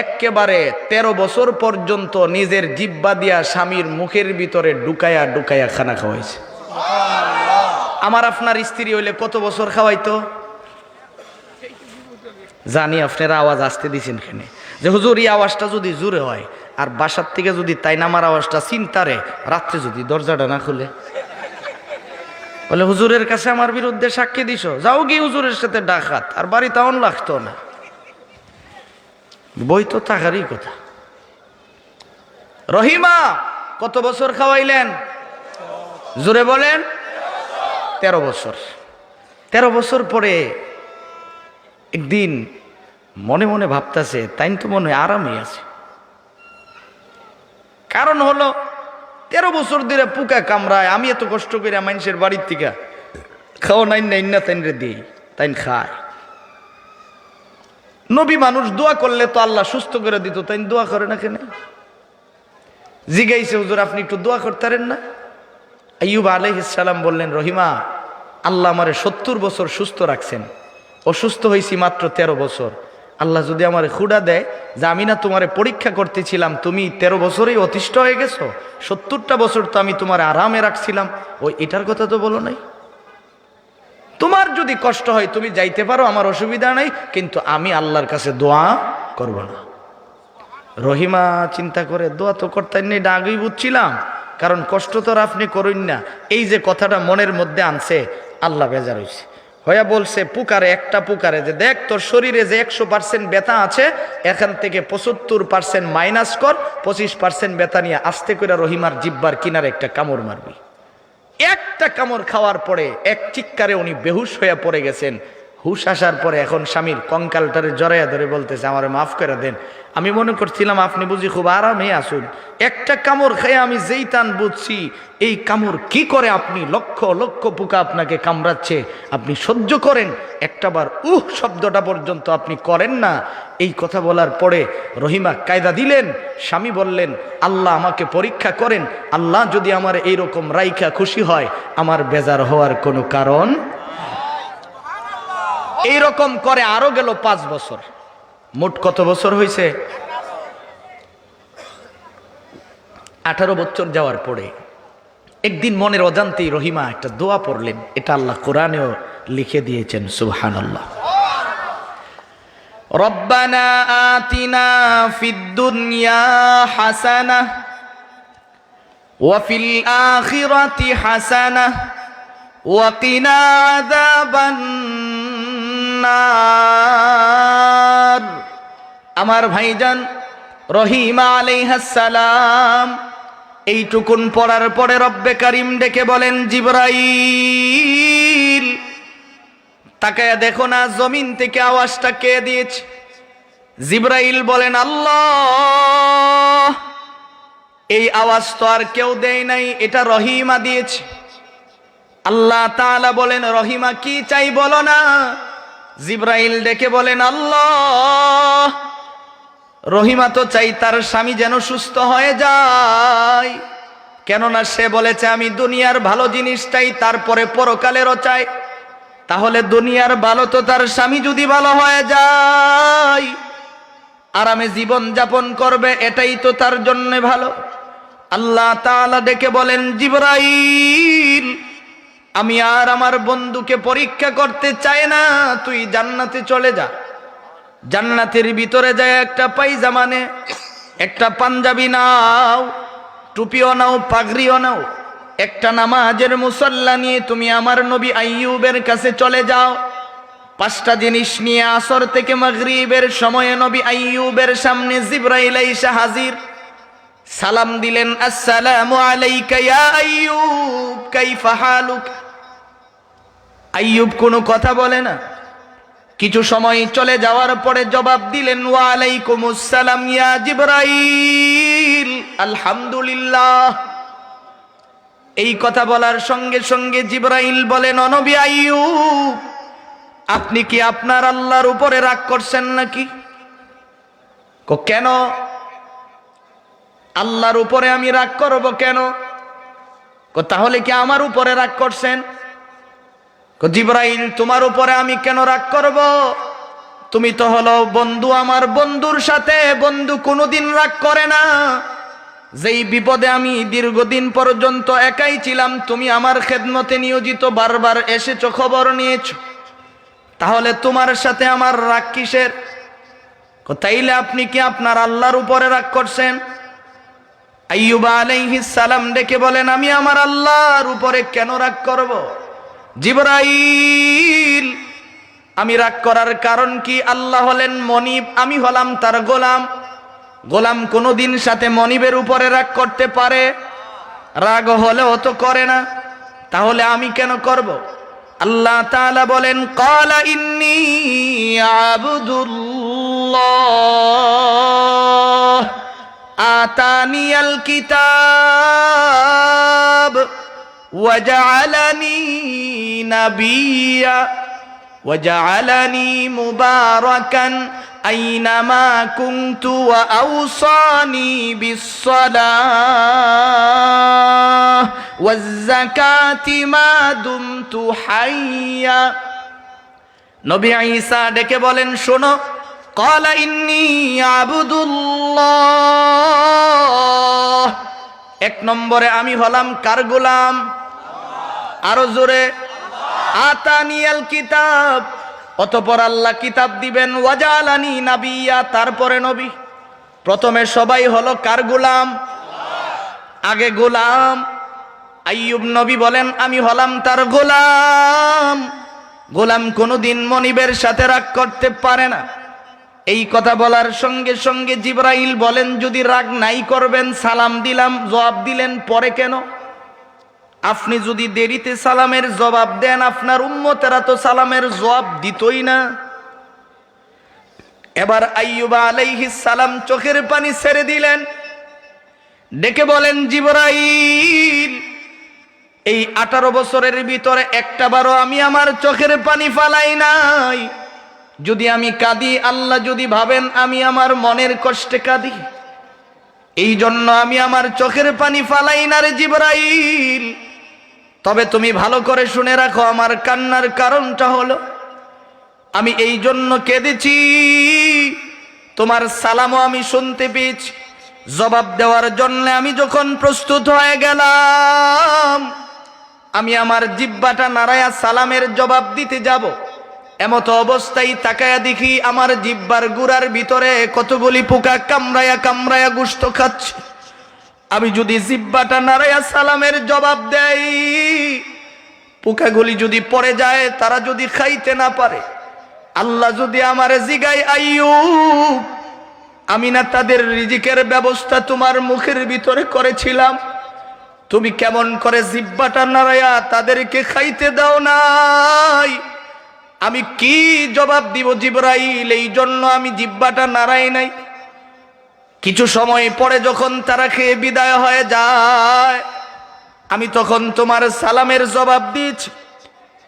একেবারে 13 বছর পর্যন্ত নিজের জিহ্বা দিয়া স্বামীর মুখের ভিতরে ঢুকায়া ঢুকায়া খানা খাওয়াইছে। আমার আপনার স্ত্রী হইলে কত বছর খাওয়াইতো? জানি আপনারা আওয়াজ আসতে দিছেন এখানে যে হুজুর এই আওয়াজটা যদি জোরে হয় আর বাসার থেকে যদি তাই নামার আওয়াজটা চিন্তারে রাত্রে যদি দরজাটা না খুলে, বলে হুজুরের কাছে আমার বিরুদ্ধে সাক্ষী দিছ, যাও গিয়ে হুজুরের সাথে ডাকাত, আর বাড়ি তাও লাগতো না। বই তো থাকারই কথা। রহিমা কত বছর খাওয়াইলেন? জোরে বলেন। 13 বছর। 13 বছর পরে একদিন মনে মনে ভাবতেছে তাই তো মনে হয় আরামে আছে। কারণ হলো 13 বছর ধরে পোকা কামড়ায়, আমি এত কষ্ট করে মানুষের বাড়ির থেকে খাওয়া নাই না তাই রে দিই, তাই খায়। নবী মানুষ দোয়া করলে তো আল্লাহ সুস্থ করে দিত, তাই দোয়া করে না কেন? জিগাইছে হুজুর আপনি একটু দোয়া করতেন না? আইয়ুব আলাইহিস সালাম বললেন, রহিমা আল্লাহ আমারে 70 বছর সুস্থ রাখছেন, অসুস্থ হয়েছি মাত্র 13 বছর। আল্লাহ যদি আমারে খুঁড়া দেয় যে আমি না তোমারে পরীক্ষা করতেছিলাম, তুমি 13 বছরেই অতিষ্ঠ হয়ে গেছো, 70টা বছর তো আমি তোমার আরামে রাখছিলাম, ওই এটার কথা তো বলো নাই। তোমার যদি কষ্ট হয় তুমি যাইতে পারো, আমার অসুবিধা নাই, কিন্তু আমি আল্লাহর কাছে দোয়া করব না। রহিমা চিন্তা করে দোয়া তো করতেন না, এটা আগেই বুঝছিলাম, কারণ কষ্ট তো আর আপনি করুন না। এই যে কথাটা মনের মধ্যে আনছে, আল্লাহ বেজার হয়েছে, হইয়া বলছে পুকারে, একটা পুকারে যে দেখ তোর শরীরে যে 100% ব্যথা আছে এখান থেকে 75% মাইনাস কর, 25% ব্যথা নিয়ে আস্তে করে রহিমার জিব্বার কিনারে একটা কামড় মারবি। একটা কামড় খাওয়ার পরে এক চিৎকারে উনি বেহুশ হয়ে পড়ে গেছেন। হুশ আসার পরে এখন স্বামীর কঙ্কালটারে জড়াইয়া ধরে বলতেছে আমারে মাফ করে দেন, আমি মনে করছিলাম আপনি বুঝি খুব আরামে আসুন, একটা কামড় খেয়ে আমি যেই টান বুঝছি এই কামড় কি করে আপনি লক্ষ লক্ষ পোকা আপনাকে কামড়াচ্ছে, আপনি সহ্য করেন, একটাবার শব্দটা পর্যন্ত আপনি করেন না। এই কথা বলার পরে রহিমা কায়দা দিলেন, স্বামী বললেন আল্লাহ আমাকে পরীক্ষা করেন, আল্লাহ যদি আমার এইরকম রাইখা খুশি হয় আমার বেজার হওয়ার কোনো কারণ। এইরকম করে আরো গেল 5 বছর, মোট কত বছর হয়েছে? 18 বছর যাওয়ার পরে একদিন মনের অজান্তেই রহিমা একটা দোয়া পড়লেন, এটা আল্লাহ কোরআনেও লিখে দিয়েছেন, সুবহানাল্লাহ। রব্বানা আতিনা ফিদ দুনিয়া হাসানাহ ওয়া ফিল আখিরাতি হাসানাহ ওয়া কিনা আযাবান নার। আমার ভাইজান রহিমা আলাইহিস সালাম এইটুকুন পড়ার পরে রব্বে কারীম ডেকে বলেন, জিবরাইল তাকায়া দেখো না জমিন থেকে আওয়াজটা কে দিয়েছে? জিবরাইল বলেন, আল্লাহ। এই আওয়াজ তো আর কেউ দেয় নাই, এটা রহিমা দিয়েছে। আল্লাহ তাআলা বলেন, রহিমা কি চাই বলো না। জিবরাইল ডেকে বলেন, আল্লাহ, রহিমা তো চাই তার স্বামী যেন সুস্থ হয়ে যায়, কেননা সে বলেছে আমি দুনিয়ার ভালো জিনিসটাই তারপরে পরকালেরও চাই। তাহলে দুনিয়ার ভালো তো তার স্বামী যদি ভালো হয়ে যায়, আরামে জীবন যাপন করবে, এটাই তো তার জন্য ভালো। আল্লাহ তাআলা ডেকে বলেন, জিবরাইল আমি আর আমার বন্ধুকে পরীক্ষা করতে চাই না, তুই জান্নাতে চলে যা। জান্নাতের ভিতরে যায় একটা পায়জামা নে, একটা পাঞ্জাবি নাও, টুপিও নাও, পাগড়িও নাও, একটা নামাজের মুসল্লা নিয়ে তুমি আমার নবী আইয়ুবের কাছে চলে যাও। 5টা জিনিস নিয়ে আসর থেকে মাগরিবের সময়ে নবী আইয়ুবের সামনে জিবরাইল আইসা হাজির। সালাম দিলেন, আসসালামু আলাইকা ইয়া আইয়ুব কাইফা হালুক। আইয়ুব কোনো কথা বলে না। কিছু সময় চলে যাওয়ার পরে জবাব দিলেন, ওয়া আলাইকুমুস সালাম ইয়া জিবরাইল আলহামদুলিল্লাহ। এই কথা বলার সঙ্গে সঙ্গে জিবরাইল বলেন, ও নবী আইয়ুব আপনি কি আপনার আল্লাহর উপরে রাগ করছেন নাকি? কেন আল্লাহর উপরে আমি রাগ করব কেন? তাহলে কি আমার উপরে রাগ করছেন? জিবরাইল তোমার উপরে আমি কেন রাগ করব? তুমি তো হলো বন্ধু, আমার বন্ধুর সাথে বন্ধু কোনোদিন রাগ করে না। যেই বিপদে আমি দীর্ঘদিন পর্যন্ত একাই ছিলাম, তুমি আমার খেদমতে নিয়োজিত, বারবার এসেছো, খবর নিয়েছো, তাহলে তোমার সাথে আমার রাগ কিসের? তাইলে আপনি কি আপনার আল্লাহর উপরে রাগ করছেন? আইয়ুব আলাইহিস সালাম ডেকে বলেন, আমি আমার আল্লাহর উপরে কেন রাগ করব? জিবরাইল আমি রাগ করার কারণ কি? আল্লাহ হলেন মনিব, আমি হলাম তার গোলাম। গোলাম কোনোদিন সাথে মনিবের উপরে রাগ করতে পারে? রাগ হলেও তো করে না, তাহলে আমি কেন করব? আল্লাহ তাআলা বলেন, ক্বালা ইন্নী আবদুল্লাহ আতানিয়াল কিতাব ওয়াজআলানি নাবিয়্যা ওয়াজআলানি মুবারাকান আইনামা কুনতু ওয়া আওসানি বিসসালাহ ওয়াজ যাকাতি মা দুমতু হাইয়্যা। নবী ঈসা ডেকে বলেন, শোনো, ক্বালা ইন্নী আবদুল্লাহ, 1 নম্বরে আমি হলাম কার গোলাম? আরো জোরে, আতানিয়াল কিতাব, অতঃপর আল্লাহ কিতাব দিবেন, ওয়াজআলানি নাবিয়্যা, তারপরে নবী। প্রথমে সবাই হলো কার গোলাম? আগে গোলাম। আইয়ুব নবী বলেন, আমি হলাম তার গোলাম। গোলাম কোনোদিন মনিবের সাথে রাগ করতে পারে না। এই কথা বলার সঙ্গে সঙ্গে জিবরাইল বলেন, যদি রাগ নাই করবেন, সালাম দিলাম, জবাব দিলেন, পরে কেন? আপনি যদি দেরিতে সালামের জবাব দেন, আপনার উম্মতেরা তো সালামের জবাব দিতই না। এবার আইয়ুব আলাইহিস সালাম চোখের পানি ছেড়ে দিলেন, ডেকে বলেন, জিবরাইল এই 18 বছরের ভিতরে একটাবারও আমি আমার চোখের পানি ফালাই নাই। যদি আমি কাঁদি, আল্লাহ যদি ভাবেন আমি আমার মনের কষ্টে কাঁদি, এই জন্য আমি আমার চোখের পানি ফালাই না রে জিবরাইল। তবে তুমি ভালো করে শুনে রাখো, আমার কান্নার কারণটা হলো আমি এই জন্য কেঁদেছি, তোমার সালামও আমি শুনতে পেয়েছি। জবাব দেওয়ার জন্য আমি যখন প্রস্তুত হয়ে গেলাম, আমি আমার জিহ্বাটা নাড়ায়া সালামের জবাব দিতে যাব, এমত অবস্থায় তাকায়া দেখি আমার জিহ্বার গুড়ার ভিতরে কতগুলি পোকা কামড়ায়া কামড়ায়া গোশত খাচ্ছে। আমি যদি জিহ্বাটা নাড়ায়া সালামের জবাব দেই, পোকাগুলি যদি পড়ে যায়, তারা যদি খাইতে না পারে, আল্লাহ যদি আমারে জিগায়, আইয়ুব আমি না তাদের রিজিকের ব্যবস্থা তোমার মুখের ভিতরে করেছিলাম, তুমি কেমন করে জিহ্বাটা নাড়ায়া তাদেরকে খাইতে দাও নাই? আমি কি জবাব দিব জিবরাইল? এই জন্য আমি জিহ্বাটা নাড়াই নাই। কিছু সময় পরে যখন তারা খেয়ে বিদায় হয়ে যায়, আমি তখন তোমার সালামের জবাব দিয়েছি।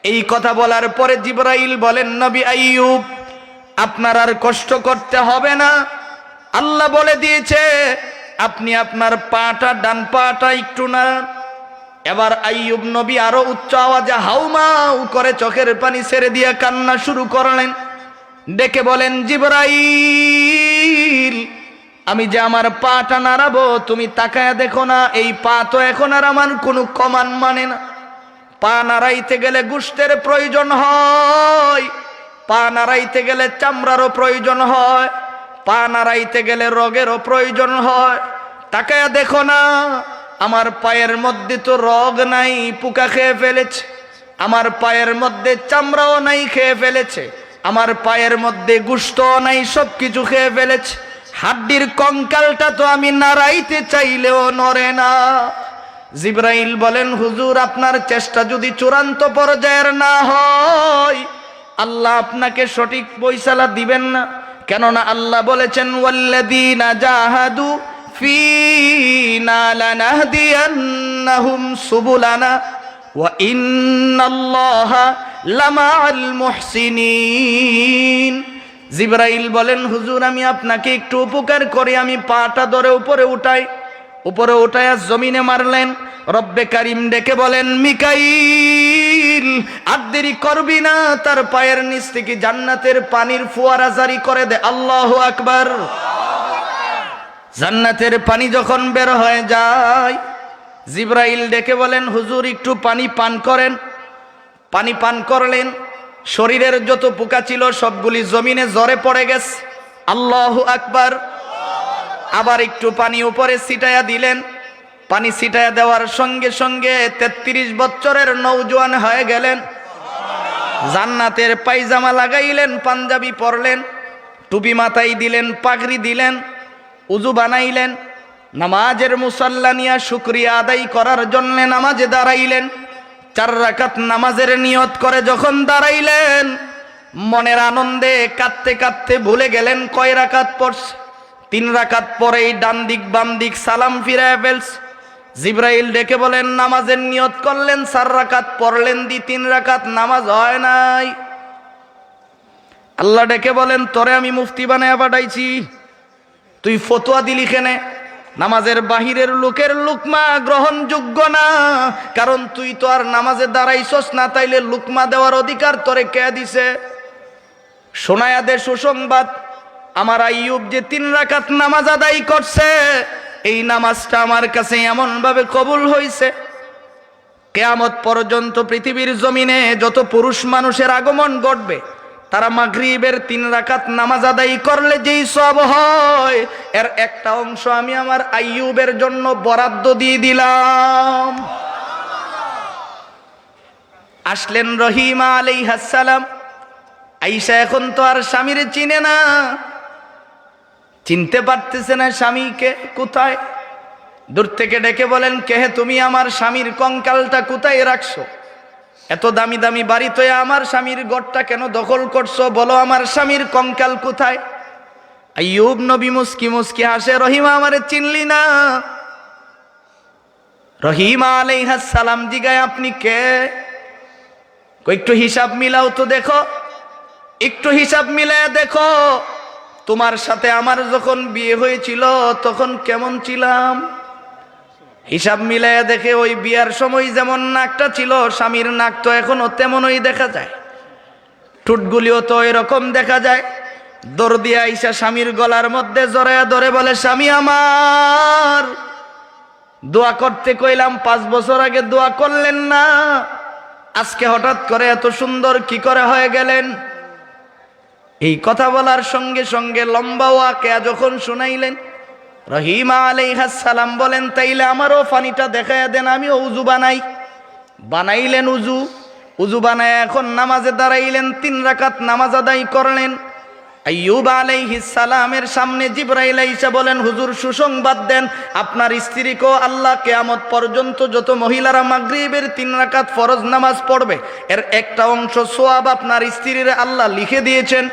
এই কথা বলার পরে জিবরাইল বলেন, নবী আইয়ুব আপনার আর কষ্ট করতে হবে না, আল্লাহ বলে দিয়েছে আপনি আপনার পাটা, ডান পাটা একটু না। এবার আইয়ুব নবী আরো উচ্চ আওয়াজে হাউমাউ করে চোখের পানি ছেড়ে দিয়ে কান্না শুরু করলেন। ডেকে বলেন, জিবরাইল আমি যে আমার পাটা নাড়াবো, তুমি তাকায়া দেখো না, এই পা তো এখন আর আমার কোনো কমান মানে না। পা নাড়াইতে গেলে গোশতের প্রয়োজন হয়, পা নাড়াইতে গেলে চামড়ারও প্রয়োজন হয়, পা নাড়াইতে গেলে রগেরও প্রয়োজন হয়। তাকায়া দেখো না, আমার পায়ের মধ্যে তো রগ নাই, পোকা খেয়ে ফেলেছে। আমার পায়ের মধ্যে চামড়াও নাই, খেয়ে ফেলেছে। আমার পায়ের মধ্যে গোশত নাই, সব কিছু খেয়ে ফেলেছে। হাড্ডির কঙ্কালটা তো আমি নাড়াইতে চাইলেও নড়ে না। জিবরাইল বলেন, হুজুর আপনার চেষ্টা যদি চূড়ান্ত পর্যায়ের না হয়, আল্লাহ আপনাকে সঠিক ফয়সালা দিবেন না। কেননা আল্লাহ বলেছেন, ওয়াল্লাযীনা জাহাদু ফীনা লানাহদিয়ান্নাহুম সুবুলানা ওয়া ইন্নাল্লাহা লামাআল মুহসিনিন। জিবরাইল বলেন, হুজুর আমি আপনাকে একটু উপকার করি, আমি পাটা ধরে উপরে উঠাই। উপরে উঠায়া জমিনে মারলেন। রব্বে কারিম ডেকে বলেন, মিকাইল আর দেরি করবি না, তার পায়ের নিচ থেকে জান্নাতের পানির ফোয়ারা জারি করে দে। আল্লাহু আকবার। জান্নাতের পানি যখন বের হয়ে যায়, জিবরাইল ডেকে বলেন, হুজুর একটু পানি পান করেন। পানি পান করলেন, শরীরের যত পোকা ছিল সবগুলি জমিনে ঝরে পড়ে গেছে। আল্লাহু আকবার। আবার একটু পানি উপরে ছিটায়া দিলেন। পানি ছিটায়া দেওয়ার সঙ্গে সঙ্গে 33 বছরের নওজোয়ান হয়ে গেলেন। জান্নাতের পায়জামা লাগাইলেন, পাঞ্জাবি পরলেন, টুপি মাথায় দিলেন, পাগড়ি দিলেন, উজু বানাইলেন, নামাজের মুসাল্লা নিয়া শুকরিয়া আদায় করার জন্য নামাজে দাঁড়াইলেন। 4 রাকাত নামাজের নিয়ত করে যখন দাঁড়াইলেন, মনের আনন্দে কাঁদতে কাঁদতে ভুলে গেলেন কয় রাকাত পড়ছে। 3 রাকাত পরেই ডান দিক বাম দিক সালাম ফিরায় ফেলছে। জিবরাইল ডেকে বলেন, নামাজের নিয়ত করলেন, 4 রাকাত পড়লেন, 3 রাকাত নামাজ হয় নাই। আল্লাহ ডেকে বলেন, তোরে আমি মুফতি বানায়া পাঠাইছি, তুই ফতোয়া দিলি কেনে? নামাজের বাহিরের লোকের লুকমা গ্রহণযোগ্য না, কারণ তুই তো আর নামাজে দাঁড়াইছস না, তাইলে লুকমা দেওয়ার অধিকার তোরে কে দিছে? শোনায়া দে সুসংবাদ, আমার আইয়ুব যে 3 রাকাত নামাজ আদায় করছে, এই নামাজটা আমার কাছে এমন ভাবে কবুল হইছে, কিয়ামত পর্যন্ত পৃথিবীর জমিনে যত পুরুষ মানুষের আগমন ঘটবে, তারা মাগরিবের 3 রাকাত নামাজ আদায় করলে যেই সওয়াব হয়, এর একটা অংশ আমি আমার আইয়ুবের জন্য বরাদ্দ দিয়ে দিলাম। আসলেন রহিমা আলাইহিস সালাম। আয়েশা এখন তো আর স্বামীরে চিনে না, চিনতে পারতেছে না স্বামীকে কোথায়। দূর থেকে ডেকে বলেন, কে হে তুমি? আমার স্বামীর কঙ্কালটা কোথায় রাখছো? এত দামি দামি বাড়ি তো আমার স্বামীর ঘরটা কেন দখল করছো? বলো আমার স্বামীর কঙ্কাল কোথায়? আইয়ুব নবী মুস্কি মুস্কি হাসে, রহিমা আমারে চিনলি না? রহিমা আলাইহিস সালাম জিগায়, আপনি কে? একটু হিসাব মিলাও তো দেখো, একটু হিসাব মিলায় দেখো, তোমার সাথে আমার যখন বিয়ে হয়েছিল তখন কেমন ছিলাম? হিসাব মিলাইয়া দেখে ওই বিয়ার সময় যেমন নাকটা ছিল, স্বামীর নাক তো এখনো তেমনই দেখা যায়, ঠোঁটগুলিও তো এরকম দেখা যায়। দৌড় দিয়ে আইসা স্বামীর গলার মধ্যে জড়াইয়া ধরে বলে, স্বামী আমার, দোয়া করতে কইলাম 5 বছর আগে দোয়া করলেন না, আজকে হঠাৎ করে এত সুন্দর কি করে হয়ে গেলেন? এই কথা বলার সঙ্গে সঙ্গে লম্বা ওয়াকিয়া যখন শুনাইলেন, রহিমা আলাইহিস সালাম বলেন, তাইলে আমারও পানিটা দেখাইয়া দেন, আমিও উযু বানাই। বানাইলেন উযু বানায় এখন নামাজে দাঁড়াইলেন, 3 রাকাত নামাজ আদায় করলেন। আইয়ুব আলাইহিস সালামের সামনে জিবরাইল আইসা বলেন, হুজুর সুসংবাদ দেন, আপনার স্ত্রীকেও আল্লাহ কিয়ামত পর্যন্ত যত মহিলারা মাগরিবের 3 রাকাত ফরজ নামাজ পড়বে এর একটা অংশ সওয়াব আপনার স্ত্রীর আল্লাহ লিখে দিয়েছেন।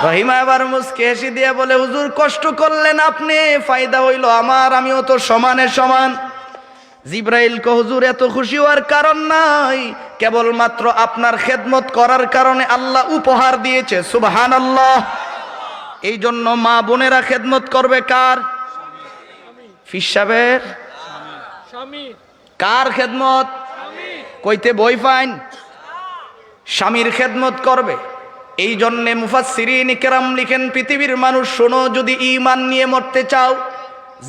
রহিমা এবার মুস্কি হেসে দিয়ে বলে, হুজুর কষ্ট করলেন আপনি, ফায়দা হইল আমার, আমিও তো সমানে সমান। জিবরাইল কো, হুজুর এত খুশি হওয়ার কারণ নাই, কেবলমাত্র আপনার খেদমত করার কারণে আল্লাহ উপহার দিয়েছে। সুবহানাল্লাহ। এই জন্য মা বোনেরা খেদমত করবে কার? ফিসাবের কার খেদমত? কইতে বই ফাইন স্বামীর খেদমত করবে। এই জন্যে মুফাসসিরিন কেরাম লিখেন, পৃথিবীর মানুষ শোনো, যদি ঈমান নিয়ে মরতে চাও,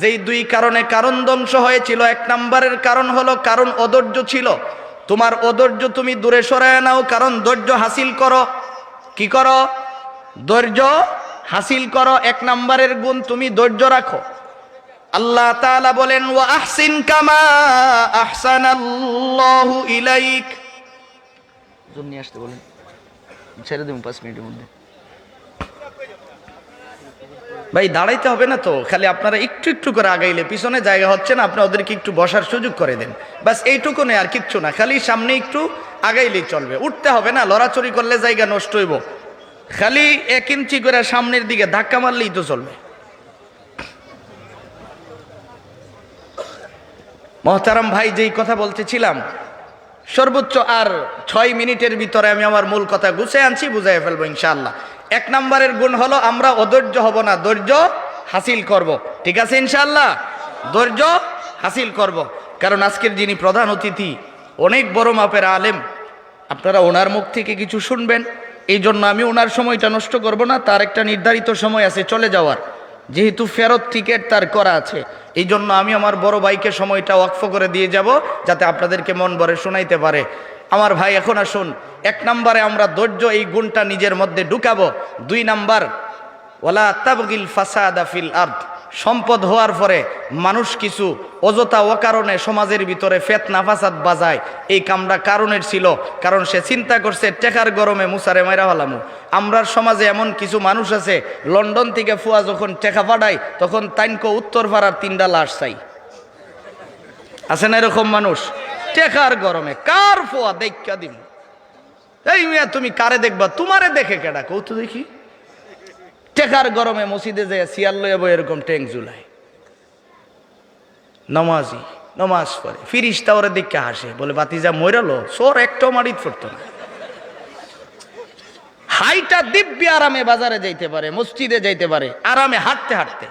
যেই 2 কারণে কারণ ধ্বংস হয়েছিল, 1 নম্বরের কারণ হলো কারণ অধৈর্য ছিল। তোমার অধৈর্য তুমি দূরে সরায় নাও, কারণ ধৈর্য হাসিল করো। কি করো? ধৈর্য হাসিল করো। 1 নম্বরের গুণ তুমি ধৈর্য রাখো। আল্লাহ তাআলা বলেন, ওয়া আহসিন কামা আহসানাল্লাহু ইলাইক। নিয়ে আসতে বলেন, ছেড়ে দিন 5 মিনিটের মধ্যে। ভাই দাঁড়াইতে হবে না তো, খালি আপনারা একটু একটু করে আগাইলে, পিছনে জায়গা হচ্ছে না, আপনি ওদেরকে একটু বসার সুযোগ করে দেন, বাস এইটুকু নেই, আর কিচ্ছু না। খালি সামনে একটু আগাইলেই চলবে, উঠতে হবে না, লড়াচড়ি করলে জায়গা নষ্ট হইব। খালি 1 ইঞ্চি করে সামনের দিকে ধাক্কা মারলেই তো চলবে। মহতারাম ভাই, যেই কথা বলতেছিলাম, সর্বোচ্চ আর 6 মিনিটের ভিতরে আমি আমার মূল কথা গুছিয়ে আনছি, বুঝাই ফেলবো ইনশাআল্লাহ। 1 নম্বরের গুণ হলো আমরা অধৈর্য হব না, ধৈর্য হাসিল করব। ঠিক আছে ইনশাআল্লাহ, ধৈর্য হাসিল করব। কারণ আজকের যিনি প্রধান অতিথি, অনেক বড় মাপের আলেম, আপনারা ওনার মুখ থেকে কিছু শুনবেন। এই জন্য আমি ওনার সময়টা নষ্ট করব না, তার একটা নির্ধারিত সময় আছে চলে যাওয়ার, যেহেতু ফেরত টিকিট তার করা আছে। এই জন্য আমি আমার বড় ভাইকে সময়টা ওয়াকফ করে দিয়ে যাব, যাতে আপনাদেরকে মন ভরে শোনাইতে পারে। আমার ভাই, এখন আসুন, 1 নম্বরে আমরা ধৈর্য এই গুণটা নিজের মধ্যে ঢুকাবো। 2 নম্বর, ওয়ালা তাবগিল ফাসাদা ফিল আরদ। সম্পদ হওয়ার পরে মানুষ কিছু অযথা অকারণে সমাজের ভিতরে ফিতনা ফাসাদ বাজায়। এই কামটা কারণের ছিল, কারণ সে চিন্তা করছে টেকার গরমে মুসারে মাইরা হলামু। আমরার সমাজে এমন কিছু মানুষ আছে, লন্ডন থেকে ফুয়া যখন টেকা পাঠায়, তখন তাইনকো উত্তর পাড়ার 3টা লাশ চাই। আছে না এরকম মানুষ? টেকার গরমে কার ফুয়া দেখা দিন, এই মিয়া তুমি কারে দেখবা, তোমারে দেখে কেডা কৌতু দেখি। টেকার গরমে মসজিদে যায় সিয়াল লইয়া বই এরকম ট্যাং ঝুলায়, নামাজি নামাজ পড়ে, ফিরিস্তা ওরে দেখে হাসে, বলে বাতিজা মইরালো, সোর একটাও মারিত পড়তো না। হাইটা দিব্যি আরামে বাজারে যাইতে পারে, মসজিদে যাইতে পারে আরামে হাঁটতে হাঁটতে।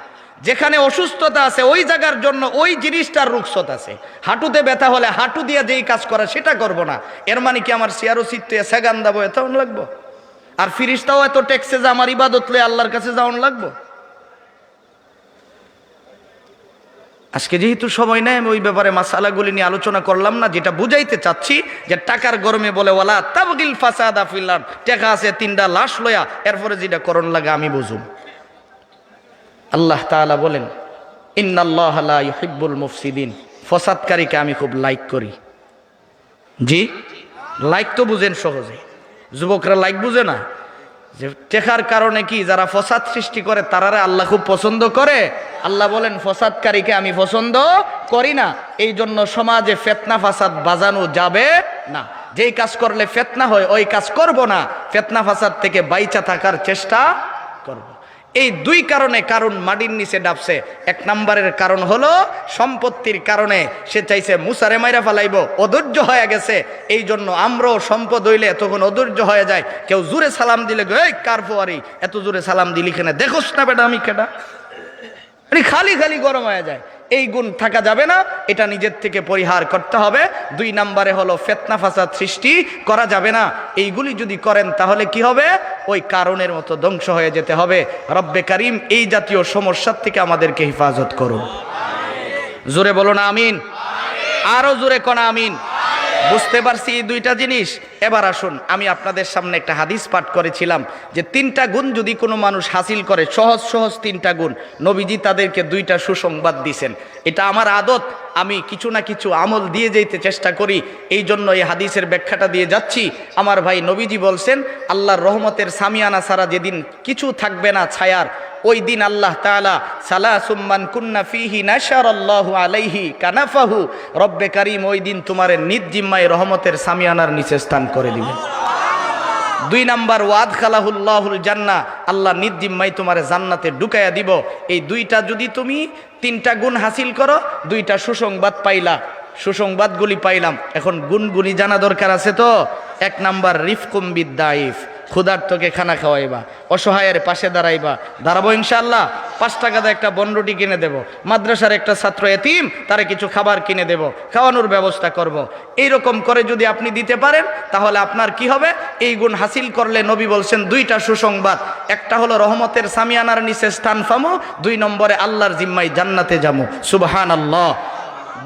যেখানে অসুস্থতা আছে ওই জায়গার জন্য ওই জিনিসটার রুখসত আছে। হাঁটুতে ব্যথা হলে হাঁটু দিয়ে যেই কাজ করা সেটা করব না, এর মানে কি আমার সিয়ারো সিটে সেগান দাবো এত লাগবো? আর ফিরিস্তাও এত ট্যাক্সে যে আমার ইবাদত লয়ে আল্লাহর কাছে যাওয়ান লাগবো? আজকে যেহেতু সময় নেই, আমি ওই ব্যাপারে মাসালাগুলি নিয়ে আলোচনা করলাম না। যেটা বুঝাইতে চাচ্ছি যে টাকার গরমে বলে ওয়ালা তাবগিল ফাসাদা ফিল আরদ, টাকা আছে 3টা লাশ লয়া, এরপরে যেটা করণ লাগে আমি বুঝুম। আল্লাহ তাআলা বলেন, ইন্নাল্লাহা লা ইউহিব্বুল মুফসিদিন, ফসাদকারীকে আমি খুব লাইক করি। জি, লাইক তো বুঝেন সহজে, যুবকরা লাইক বুঝে না। যে টেকার কারণে কি যারা ফসাদ সৃষ্টি করে তারারে আল্লাহ খুব পছন্দ করে। আল্লাহ বলেন ফসাদকারীকে আমি পছন্দ করি না। এই জন্য সমাজে ফিতনা ফাসাদ বাজানো যাবে না। যেই কাজ করলে ফিতনা হয় ওই কাজ করব না, ফিতনা ফাসাদ থেকে বাইচা থাকার চেষ্টা করব। এই 2 কারণে কারণ মাটির নিচে ডাবছে। 1 নম্বরের কারণ হলো সম্পত্তির কারণে সে চাইছে মুসারে মাইরা ফেলাইব, অধৈর্য হয়ে গেছে। এই জন্য আমরাও সম্পদ হইলে তখন অধৈর্য হয়ে যায়। কেউ জোরে সালাম দিলে এই কার ফোয়ারি এত জোরে সালাম দিলি কেন, দেখোস না বেটা আমি কেডা, খালি খালি গরম হয়ে যায়। এই গুণ থাকা যাবে না, এটা নিজের থেকে পরিহার করতে হবে। 2 নম্বরে হলো ফিতনা ফাসাদ সৃষ্টি করা যাবে না। এইগুলি যদি করেন তাহলে কি হবে? ওই কারণের মতো ধ্বংস হয়ে যেতে হবে। রব্বে কারিম এই জাতীয় সমস্যার থেকে আমাদেরকে হেফাজত করুন। জোরে বলো না আমিন, আরো জোরে কোনা আমিন। বুঝতে পারছি এই দুইটা জিনিস। এবার আসুন, আমি আপনাদের সামনে একটা হাদিস পাঠ করেছিলাম যে তিনটা গুণ যদি কোনো মানুষ হাসিল করে, সহজ সহজ তিনটা গুণ, নবীজি তাদেরকে দুইটা সুসংবাদ দিছেন। এটা আমার আদত, আমি কিছু না কিছু আমল দিয়ে যেতে চেষ্টা করি, এই জন্য এই হাদিসের ব্যাখ্যাটা দিয়ে যাচ্ছি। আমার ভাই নবীজি বলছেন, আল্লাহর রহমতের সামিয়ানা ছাড়া যেদিন কিছু থাকবে না ছায়ার, ওই দিন আল্লাহ তাআলা সালাসুম মান কুন্না ফীহি নাশারাল্লাহু আলাইহি কানাফাহু, রব্বে কারীম ওই দিন তোমার নিজ জিম্মায় রহমতের সামিয়ানার নিচে স্থান করে দিবেন। 2 নাম্বার, ওয়াদখালাহুল্লাহুল জান্নাহ, আল্লাহ নিজ জিম্মায় তোমার জান্নাতে ঢুকাইয়া দিব। এই দুইটা যদি তুমি তিনটা গুণ হাসিল করো, দুইটা সুসংবাদ পাইলা, সুসংবাদগুলি পাইলাম। এখন গুণগুলি জানা দরকার আছে তো। 1 নাম্বার, রিফকুম বিদ্দাইফ, ক্ষুধার্তকে খানা খাওয়াইবা, অসহায়ের পাশে দাঁড়াইবা। দাঁড়াবো ইনশাআল্লাহ। 5 টাকা দিয়ে একটা বনরুটি কিনে দেব, মাদ্রাসার একটা ছাত্র এতিম তারে কিছু খাবার কিনে দেব, খাওয়ানোর ব্যবস্থা করব। এইরকম করে যদি আপনি দিতে পারেন, তাহলে আপনার কি হবে? এই গুণ হাসিল করলে নবী বলছেন দুইটা সুসংবাদ, একটা হলো রহমতের সামিয়ানার নিচে স্থান পামু, 2 নম্বরে আল্লাহর জিম্মায় জান্নাতে যামু। সুবহানাল্লাহ।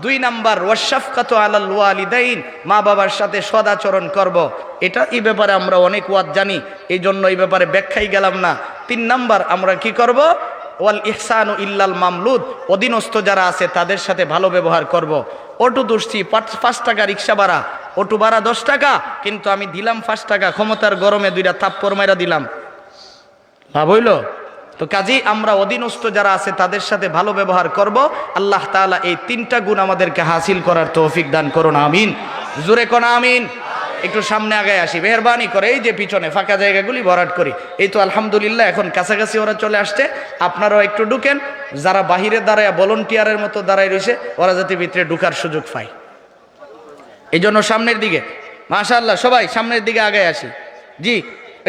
2 নাম্বার, ওয়াশাফকাতু আলাল ওয়ালিদাইন, মা বাবার সাথে সদাচরণ করব। এটা এই ব্যাপারে আমরা অনেক ওয়াজ জানি, এই জন্য এই ব্যাপারে ব্যাখ্যাই গেলাম না। 3 নাম্বার, আমরা কি করব? ওয়াল ইহসানু ইল্লাল মামলুদ, অধীনস্থ যারা আছে তাদের সাথে ভালো ব্যবহার করব। অটো দুষছি 5 টাকা রিক্সা ভাড়া, অটো ভাড়া 10 টাকা, কিন্তু আমি দিলাম 5 টাকা, ক্ষমতার গরমে 2টা থাপ্পড় মাইরা দিলাম, লাভ হইল? তো কাজেই আমরা অধীনস্থ যারা আছে তাদের সাথে ভালো ব্যবহার করব। আল্লাহ তাআলা এই 3টা গুণ আমাদেরকে হাসিল করার তৌফিক দান করুন, আমিন। জোরে কোন আমিন। একটু সামনে আগায় আসি মেহেরবানি করে, এই যে পিছনে ফাঁকা জায়গাগুলি ভরাট করি। এই তো আলহামদুলিল্লাহ এখন কাছাকাছি ওরা চলে আসছে, আপনারাও একটু ঢুকেন। যারা বাহিরে দাঁড়ায় ভলান্টিয়ারের মতো দাঁড়ায় রয়েছে, ওরা যাতে ভিতরে ঢুকার সুযোগ পায়, এই জন্য সামনের দিকে, মাশাআল্লাহ, সবাই সামনের দিকে আগায় আসি। জি,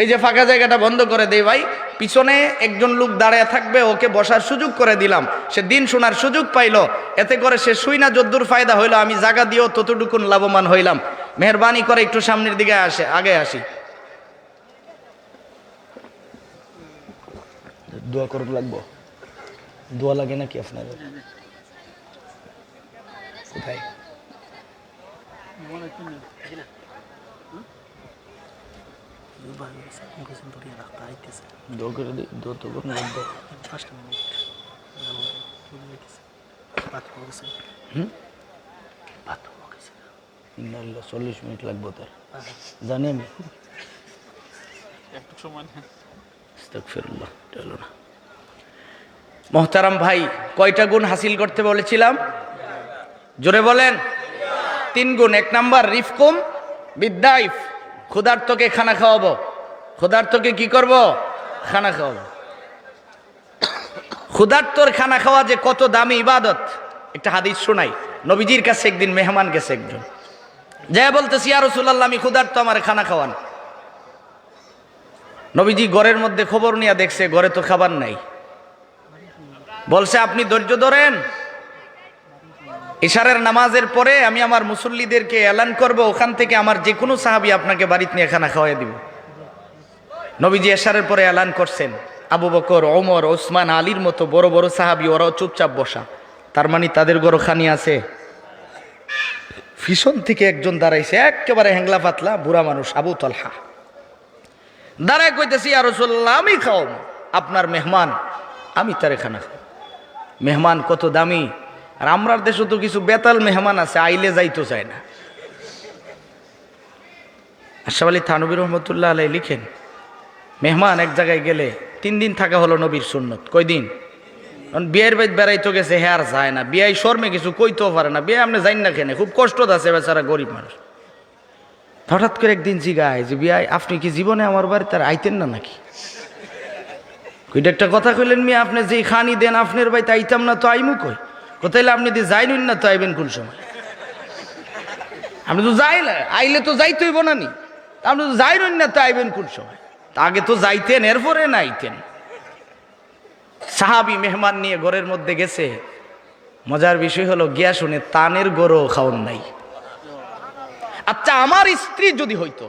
এই যে ফাঁকা জায়গাটা বন্ধ করে দেই ভাই, পিছনে একজন লোক দাঁড়ায় থাকবে, ওকে বসার সুযোগ করে দিলাম, সে দিন শোনার সুযোগ পাইলো, এতে করে সে শুই না যদ্দুর ফায়দা হইলো, আমি জায়গা দিয়েও ততটুকুন লাভবান হইলাম। মেহরবানি করে একটু সামনের দিকে আগে আসি। দোয়া করব, লাগবো দোয়া লাগে নাকি আপনাদের? কোথায়? ইন্নাল্লাহ 40 মিনিট লাগবে তার, জানি আমি। আস্তাগফিরুল্লাহ, চলো না। মোহতারাম ভাই, কয়টা গুণ হাসিল করতে বলেছিলাম? জোরে বলেন। 3 গুণ। 1 নাম্বার, রিফকুম বিদ্দাইফ, ক্ষুধার্তকে খানা খাওয়াবো। ক্ষুধার্তকে কি করব? খানা খাওয়াবো। ক্ষুধার্তর খানা খাওয়া যে কত দামি ইবাদত, একটা হাদিস শোনাই। নবীজির কাছে একদিন মেহমান গেছে একজন, যা বলতেছি, ইয়া রাসূলুল্লাহ আমি ক্ষুধার্ত, আমার খানা খাওয়ান। নবীজি ঘরের মধ্যে খবর নিয়ে দেখছে ঘরে তো খাবার নাই। বলছে, আপনি ধৈর্য ধরেন, ইশারের নামাজের পরে আমি আমার মুসল্লিদেরকে এলান করব, ওখান থেকে আমার যে কোনো সাহাবী আপনাকে বাড়িতে নিয়ে খানা খাওয়াই দিব। নবীজি ইশারের পরে এলান করছেন, আবু বকর, ওমর, ওসমান, আলীর মতো বড় বড় সাহাবী ওরাও চুপচাপ বসা, তার মানে তাদের গরো খানি আছে। পিছন থেকে একজন দাঁড়াইছে, একেবারে হ্যাংলা পাতলা বুড়া মানুষ, আবু তালহা দাঁড়ায় কইতেছি, ইয়া রাসূলুল্লাহ আমি খাওয়াবো, আপনার মেহমান, আমি তারে খানা খাও। মেহমান কত দামি, আর আমরার দেশে তো কিছু বেতাল মেহমান আছে, আইলে যাইতো চায় না। আশরাফ আলী থানভী রহমতুল্লাহ আলাইহি লিখেন, মেহমান এক জায়গায় গেলে 3 দিন থাকা হলো নবীর সুন্নত। কয়দিন? বিয়ের বাইত বেড়াইতো গেছে, হে আর যায় না, বিয়াই শর্মে কিছু কইতেও পারে না, বিয়ে আপনি যাই না কেন, খুব কষ্ট আছে বেচারা গরিব মানুষ। হঠাৎ করে একদিন জিগায় যে, বিয়াই আপনি কি জীবনে আমার বাড়িতে আর আইতেন না নাকি? কইটা একটা কথা কইলেন, মিয়া আপনি যেই খানি দেন আপনার বাড়িতে আইতাম না তো আইমু কই? কোথাইলে আপনি দিয়ে যাইনুন না তো আইবেন কোন সময়? আপনি তো যাই না, আইলে তো যাইতেইব না নি, আপনি তো যাইনুন না তো আইবেন কোন সময়? আগে তো যাইতেন, এরপরে না আইতেন। সাহাবী মেহমান নিয়ে ঘরের মধ্যে গেছে, মজার বিষয় হলো গিয়া শুনে তানের গরু খাওন নাই। আচ্ছা, আমার স্ত্রী যদি হইতো,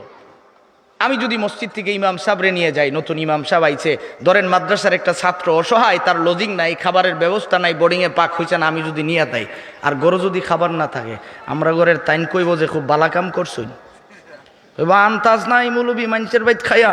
আমি যদি মসজিদ থেকে ইমাম সাহেবরে নিয়ে যাই, নতুন ইমাম সাহেব আইছে, ধরেন মাদ্রাসার একটা ছাত্র অসহায়, তার লজিং নাই, খাবারের ব্যবস্থা নাই, বোর্ডিংয়ে পাক হয়েছে না, আমি যদি নিয়ে যাই আর গরু যদি খাবার না থাকে, আমরা ঘরের তাইন কইব যে খুব বালা কাম করছই, আন্তাজ নাই মৌলবি মানুষের বাইত খাইয়া,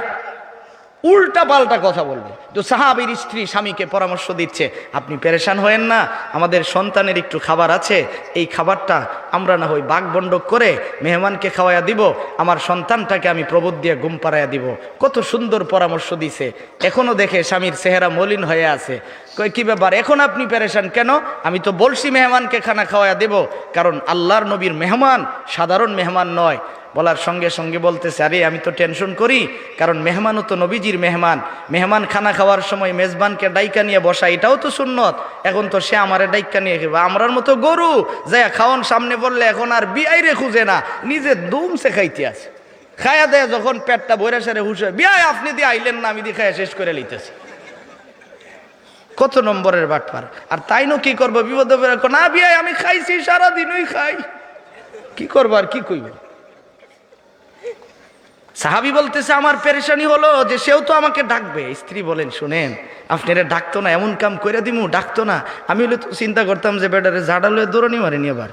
উল্টা পাল্টা কথা বলবে। তো সাহাবীর স্ত্রী স্বামীকে পরামর্শ দিচ্ছে, আপনি পেরেশান হয়েন না, আমাদের সন্তানের একটু খাবার আছে, এই খাবারটা আমরা না হই বাঘ বন্ডক করে মেহমানকে খাওয়াইয়া দিব, আমার সন্তানটাকে আমি প্রবোধ দিয়ে ঘুম পাড়াইয়া দিব। কত সুন্দর পরামর্শ দিছে। এখনো দেখে স্বামীর চেহারা মলিন হয়ে আছে। কই কি ব্যাপার, এখন আপনি পেরেশান কেন? আমি তো বলছি মেহমানকে খানা খাওয়াইয়া দেব, কারণ আল্লাহর নবীর মেহমান সাধারণ মেহমান নয়। বলার সঙ্গে সঙ্গে বলতেছে, আরে আমি তো টেনশন করি, কারণ মেহমানও তো নবীজির মেহমান, মেহমান খানা খাওয়ার সময় মেজবানকে ডাইকা নিয়ে বসা, এটাও তো সুন্নত। এখন তো সে আমারে ডাইকা নিয়ে খেবা, আমরার মতো গরু যায় খাওয়ান সামনে বললে এখন আর বিয়াইরে খুঁজে না, নিজে দুমসে খাইতে আছে, খায়া দেয় যখন পেটটা ভরে সারে হুশ হয়, বিয়াই আপনি দিয়ে আইলেন না, আমি দিয়ে খাইয়া শেষ করে লিতেছি। কত নম্বরের বাটপার। আর তাই নো কি করবো, বিপদ না বিয়াই আমি খাইছি, সারাদিনই খাই, কি করবো আর কি কইব। সাহাবী বলতেছে, আমার পেরেশানি হলো যে সেও তো আমাকে ডাকবে। স্ত্রী বলেন, শুনেন আপনারা ডাকতো না, এমন কাম করে দিমু, ডাকতো না। আমি হলে তো চিন্তা করতাম যে বেটারে ঝাড়া লয়ে দৌড়ানি মারিনি আবার,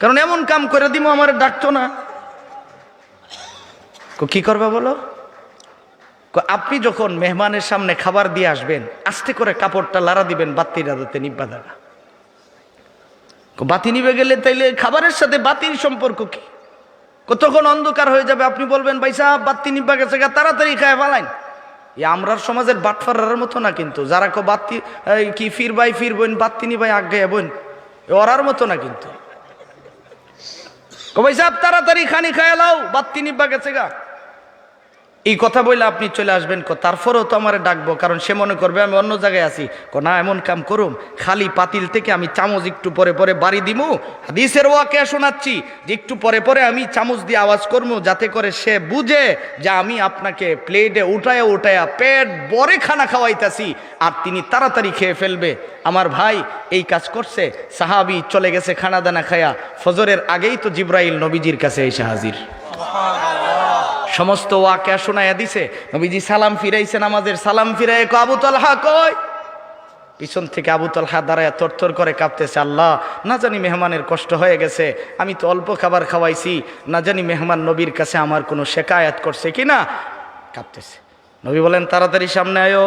কারণ এমন কাম করে দিমু, আমার ডাকতো না। কি করবা বলো? আপনি যখন মেহমানের সামনে খাবার দিয়ে আসবেন, আস্তে করে কাপড়টা লাড়া দিবেন, বাতিটা যাতে নিব্বা দাঁড়া। বাতি নিবে গেলে তাইলে খাবারের সাথে বাতির সম্পর্ক কি? কতক্ষণ অন্ধকার হয়ে যাবে, আপনি বলবেন ভাই সাহেব বাতি নিবা গেছে, তাড়াতাড়ি খায় ফেলাইন। এই আমরার সমাজের বাটফারার মতো না কিন্তু, যারা কো বাতি কি ফির ভাই ফির বোন বাতি নিবাই আগে বোন, ওরার মতো না কিন্তু। ভাই সাহেব তাড়াতাড়ি খানি খায় লাও, বাতি নিবা গেছে গা, এই কথা বললে আপনি চলে আসবেন। তারপরেও তো আমার ডাকবো, কারণ সে মনে করবে আমি অন্য জায়গায় আছি। না, এমন কাম করুম, খালি পাতিল থেকে আমি চামচ একটু পরে পরে বাড়ি দিমু, হাদিসের ওয়াকিয়া শোনাচ্ছি যে একটু পরে পরে আমি চামচ দিয়ে আওয়াজ করবো, যাতে করে সে বুঝে যে আমি আপনাকে প্লেটে উঠায়া উঠায়া পেট বরে খানা খাওয়াইতাছি, আর তিনি তাড়াতাড়ি খেয়ে ফেলবে। আমার ভাই এই কাজ করছে। সাহাবী চলে গেছে খানা দানা খায়া, ফজরের আগেই তো জিব্রাইল নবীজির কাছে এসে হাজির। সমস্ত ওয়াকিয়া শোনাইয়া দিছে। নবীজি সালাম ফিরাইছে, নামাজের সালাম ফিরাই আবু তালহা কই? পিছন থেকে আবু তালহা দাঁড়ায় থরথর করে কাঁপতেছে, আল্লাহ না জানি মেহমানের কষ্ট হয়ে গেছে, আমি তো অল্প খাবার খাওয়াইছি, না জানি মেহমান নবীর কাছে আমার কোনো শেকায়াত করছে কিনা, কাঁপতেছে। নবী বলেন, তাড়াতাড়ি সামনে আয়ো।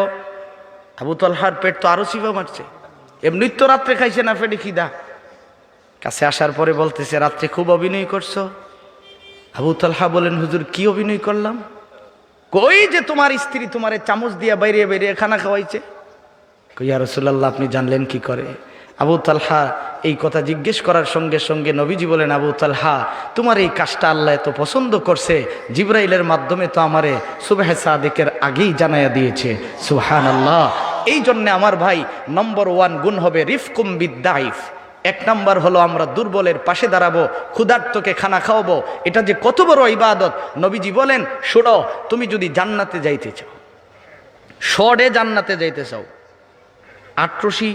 আবু তালহার পেট তো আরো চিপা মারছে, এমনি তো রাত্রে খাইছে না, পেটে খিদা। কাছে আসার পরে বলতেছে, রাত্রে খুব অভিনয় করছো। আবু তালহা বলেন, হুজুর কি অভিনয় করলাম? কই যে তোমার স্ত্রী তোমারে চামচ দিয়া বাইরে বাইরে খানা খাওয়াইছে। কই ইয়া রাসূলুল্লাহ, আপনি জানলেন কি করে? আবু তালহা এই কথা জিজ্ঞেস করার সঙ্গে সঙ্গে নবীজি বলেন, আবু তালহা তোমার এই কাজটা আল্লাহ এত পছন্দ করছে, জিবরাইলের মাধ্যমে তো আমারে সুবহ সাদিকের আগেই জানাইয়া দিয়েছে। সুবহানাল্লাহ। এই জন্যে আমার ভাই নম্বর 1 গুণ হবে রিফকুম বিদ্দাইফ। 1 নম্বর হলো আমরা দুর্বলের পাশে দাঁড়াবো, ক্ষুধার্তকে খানা খাওয়াবো। এটা যে কত বড় ইবাদত। নবীজি বলেন, শোনো, তুমি যদি জান্নাতে যাইতে চাও, শর্টে জান্নাতে যাইতে চাও, 8 রশি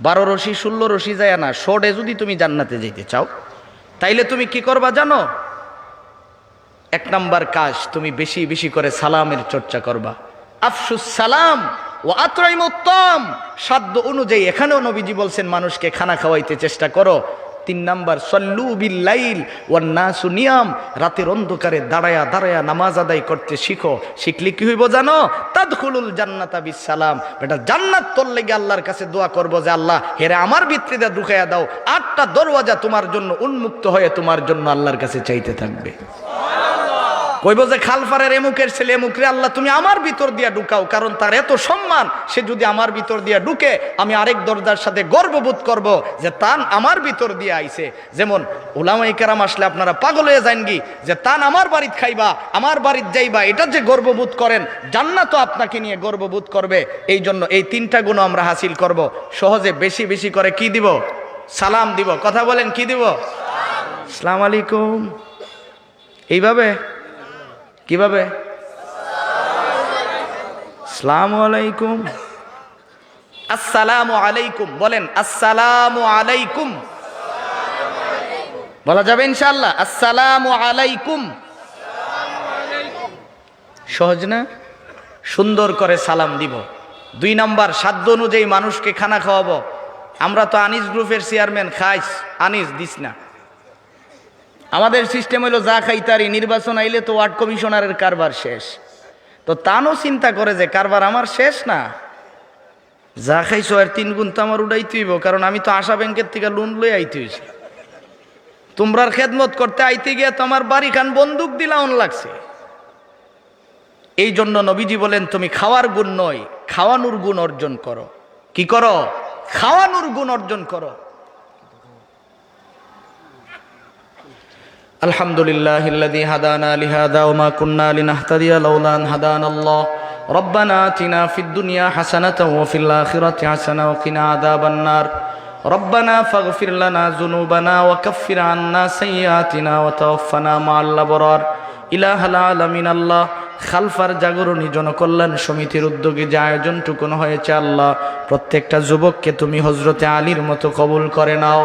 12 রশি 16 রশি যায় না, শর্টে যদি তুমি জান্নাতে যাইতে চাও, তাইলে তুমি কি করবা জানো? 1 নম্বর কাজ, তুমি বেশি বেশি করে সালামের চর্চা করবা। আফসুস সালাম ও আত্রাইমুত্তম, সাধ্য অনুযায়ী এখানেও নবীজি বলছেন মানুষকে খানা খাওয়াইতে চেষ্টা করো। 3 নাম্বার, সল্লু বিল লাইল ওয়ান নাসু নিয়াম, রাতের অন্ধকারে দাঁড়ায়া দাঁড়ায়া নামাজ আদায় করতে শিখো। শিখলে কি হইব জানো? তাদখুলুল জান্নাতা বিসসালাম। বেটা জান্নাত তোর লেগে আল্লাহর কাছে দোয়া করব যে আল্লাহ হেরে আমার ভিতরে ঢুকাইয়া দাও। 8টা দরওয়াজা তোমার জন্য উন্মুক্ত হয়ে তোমার জন্য আল্লাহর কাছে চাইতে থাকবে। কইব যে খালফারের এমুকের ছেলে এমুকরে আল্লাহ তুমি আমার ভিতর দিয়া ঢুকাও, কারণ তার এত সম্মান, সে যদি আমার ভিতর দিয়া ঢুকে আমি আরেক দরজার সাথে গর্ববোধ করব যে তান আমার ভিতর দিয়ে আইছে। যেমন উলামায়ে কেরাম আসলে আপনারা পাগল হয়ে যান কি যে তান আমার বাড়িতে খাইবা, আমার বাড়িতে যাইবা, এটা যে গর্ববোধ করেন, জান্নাতও আপনাকে নিয়ে গর্ববোধ করবে। এই জন্য এই 3টা গুণ আমরা হাসিল করব। সহজে বেশি বেশি করে কি দিব? সালাম দিব। কথা বলেন, কি দিব? আসসালামু আলাইকুম। এইভাবে কিভাবে? আসসালামু আলাইকুম। আসসালামু আলাইকুম বলেন, আসসালামু আলাইকুম বলা যাবে ইনশাআল্লাহ। আসসালামু আলাইকুম। সহজ না? সুন্দর করে সালাম দিব। 2 নাম্বার, সাধ্য অনুযায়ী মানুষকে খানা খাওয়াবো। আমরা তো আনিস গ্রুপের চেয়ারম্যান, খাইস আনিস দিস না। আমাদের সিস্টেম হইলো যা খাইতারি, নির্বাচন আইলে তো ওয়ার্ড কমিশনারের কারবার শেষ। তো তানও চিন্তা করে যে কারবার আমার শেষ না, যা খাইছো আর 3 গুণ তো আমার উড়াইতে হইব, কারণ আমি তো আশা ব্যাংকের থেকে লোন লই আইতে হয়েছি। তোমরার খেদমত করতে আইতে গিয়ে তো আমার বাড়ি খান বন্দুক দিলা অন লাগছে। এই জন্য নবীজি বলেন, তুমি খাওয়ার গুণ নয়, খাওয়ানোর গুণ অর্জন করো। কি করো? খাওয়ানোর গুণ অর্জন করো। আলহামদুলিল্লাহিল্লাযী হাদানা লিহাদা ওয়া মা কুন্না লিনাহতাদিয়া লাউলা আন হাদানাল্লাহ। রব্বানা আতিনা ফিদ দুনিয়া হাসানাতাও ওয়া ফিল আখিরাতি হাসানাতাও ওয়া কিনা আযাবান নার। রব্বানা ফাগফির লানা যুনুবানা ওয়া কাফফির আন্না সাইয়্যাতিনা ওয়া তাওয়াফফানা মা'আল আবরার। ইলাহাল আলামিন আল্লাহ, খালফার জাগরণী জনকল্যাণ সমিতির উদ্যোগে যে আয়োজনটুকুন হয়েছে আল্লাহ, প্রত্যেকটা যুবককে তুমি হযরতে আলীর মতো কবুল করে নাও।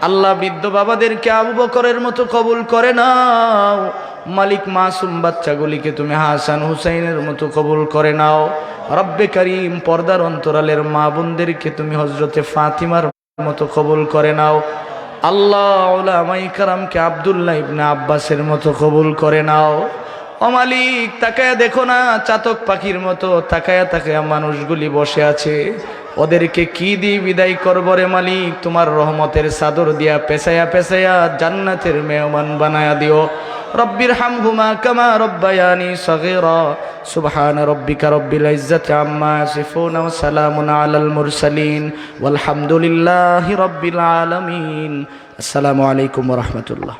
আল্লাহ, বৃদ্ধ বাবাদেরকে আবু বকরের মতো কবুল করে নাও। মালিক, মাসুম বাচ্চাগুলিকে তুমি হাসান হুসাইনের মতো কবুল করে নাও। রব্বে করিম, পর্দার অন্তরালের মা বোনদেরকে তুমি হযরতে ফাতিমার মতো কবুল করে নাও। আল্লাহ, উলামায়ে কেরামকে আব্দুল্লাহ ইবনে আব্বাসের মতো কবুল করে নাও। ও মালিক, তাকায়া দেখো না, চাতক পাখির মতো তাকায়া তাকায়া মানুষগুলি বসে আছে, ওদেরকে কি দিয়ে বিদায় করবো রে মালিক? তোমার রহমতের চাদর দিয়া পেছায়া পেছায়া জান্নাতের মেহমান বানায়া দিও। রব্বির হামহুমা কামা রব্বায়ানি সগীরা। সুবহানা রব্বিকা রব্বিল ইজ্জাতি আম্মা ইয়াসিফুন ওয়া সালামুন আলাল মুরসালিন ওয়ালহামদুলিল্লাহি রব্বিল আলামিন। আসসালামু আলাইকুম ওয়া রাহমাতুল্লাহ।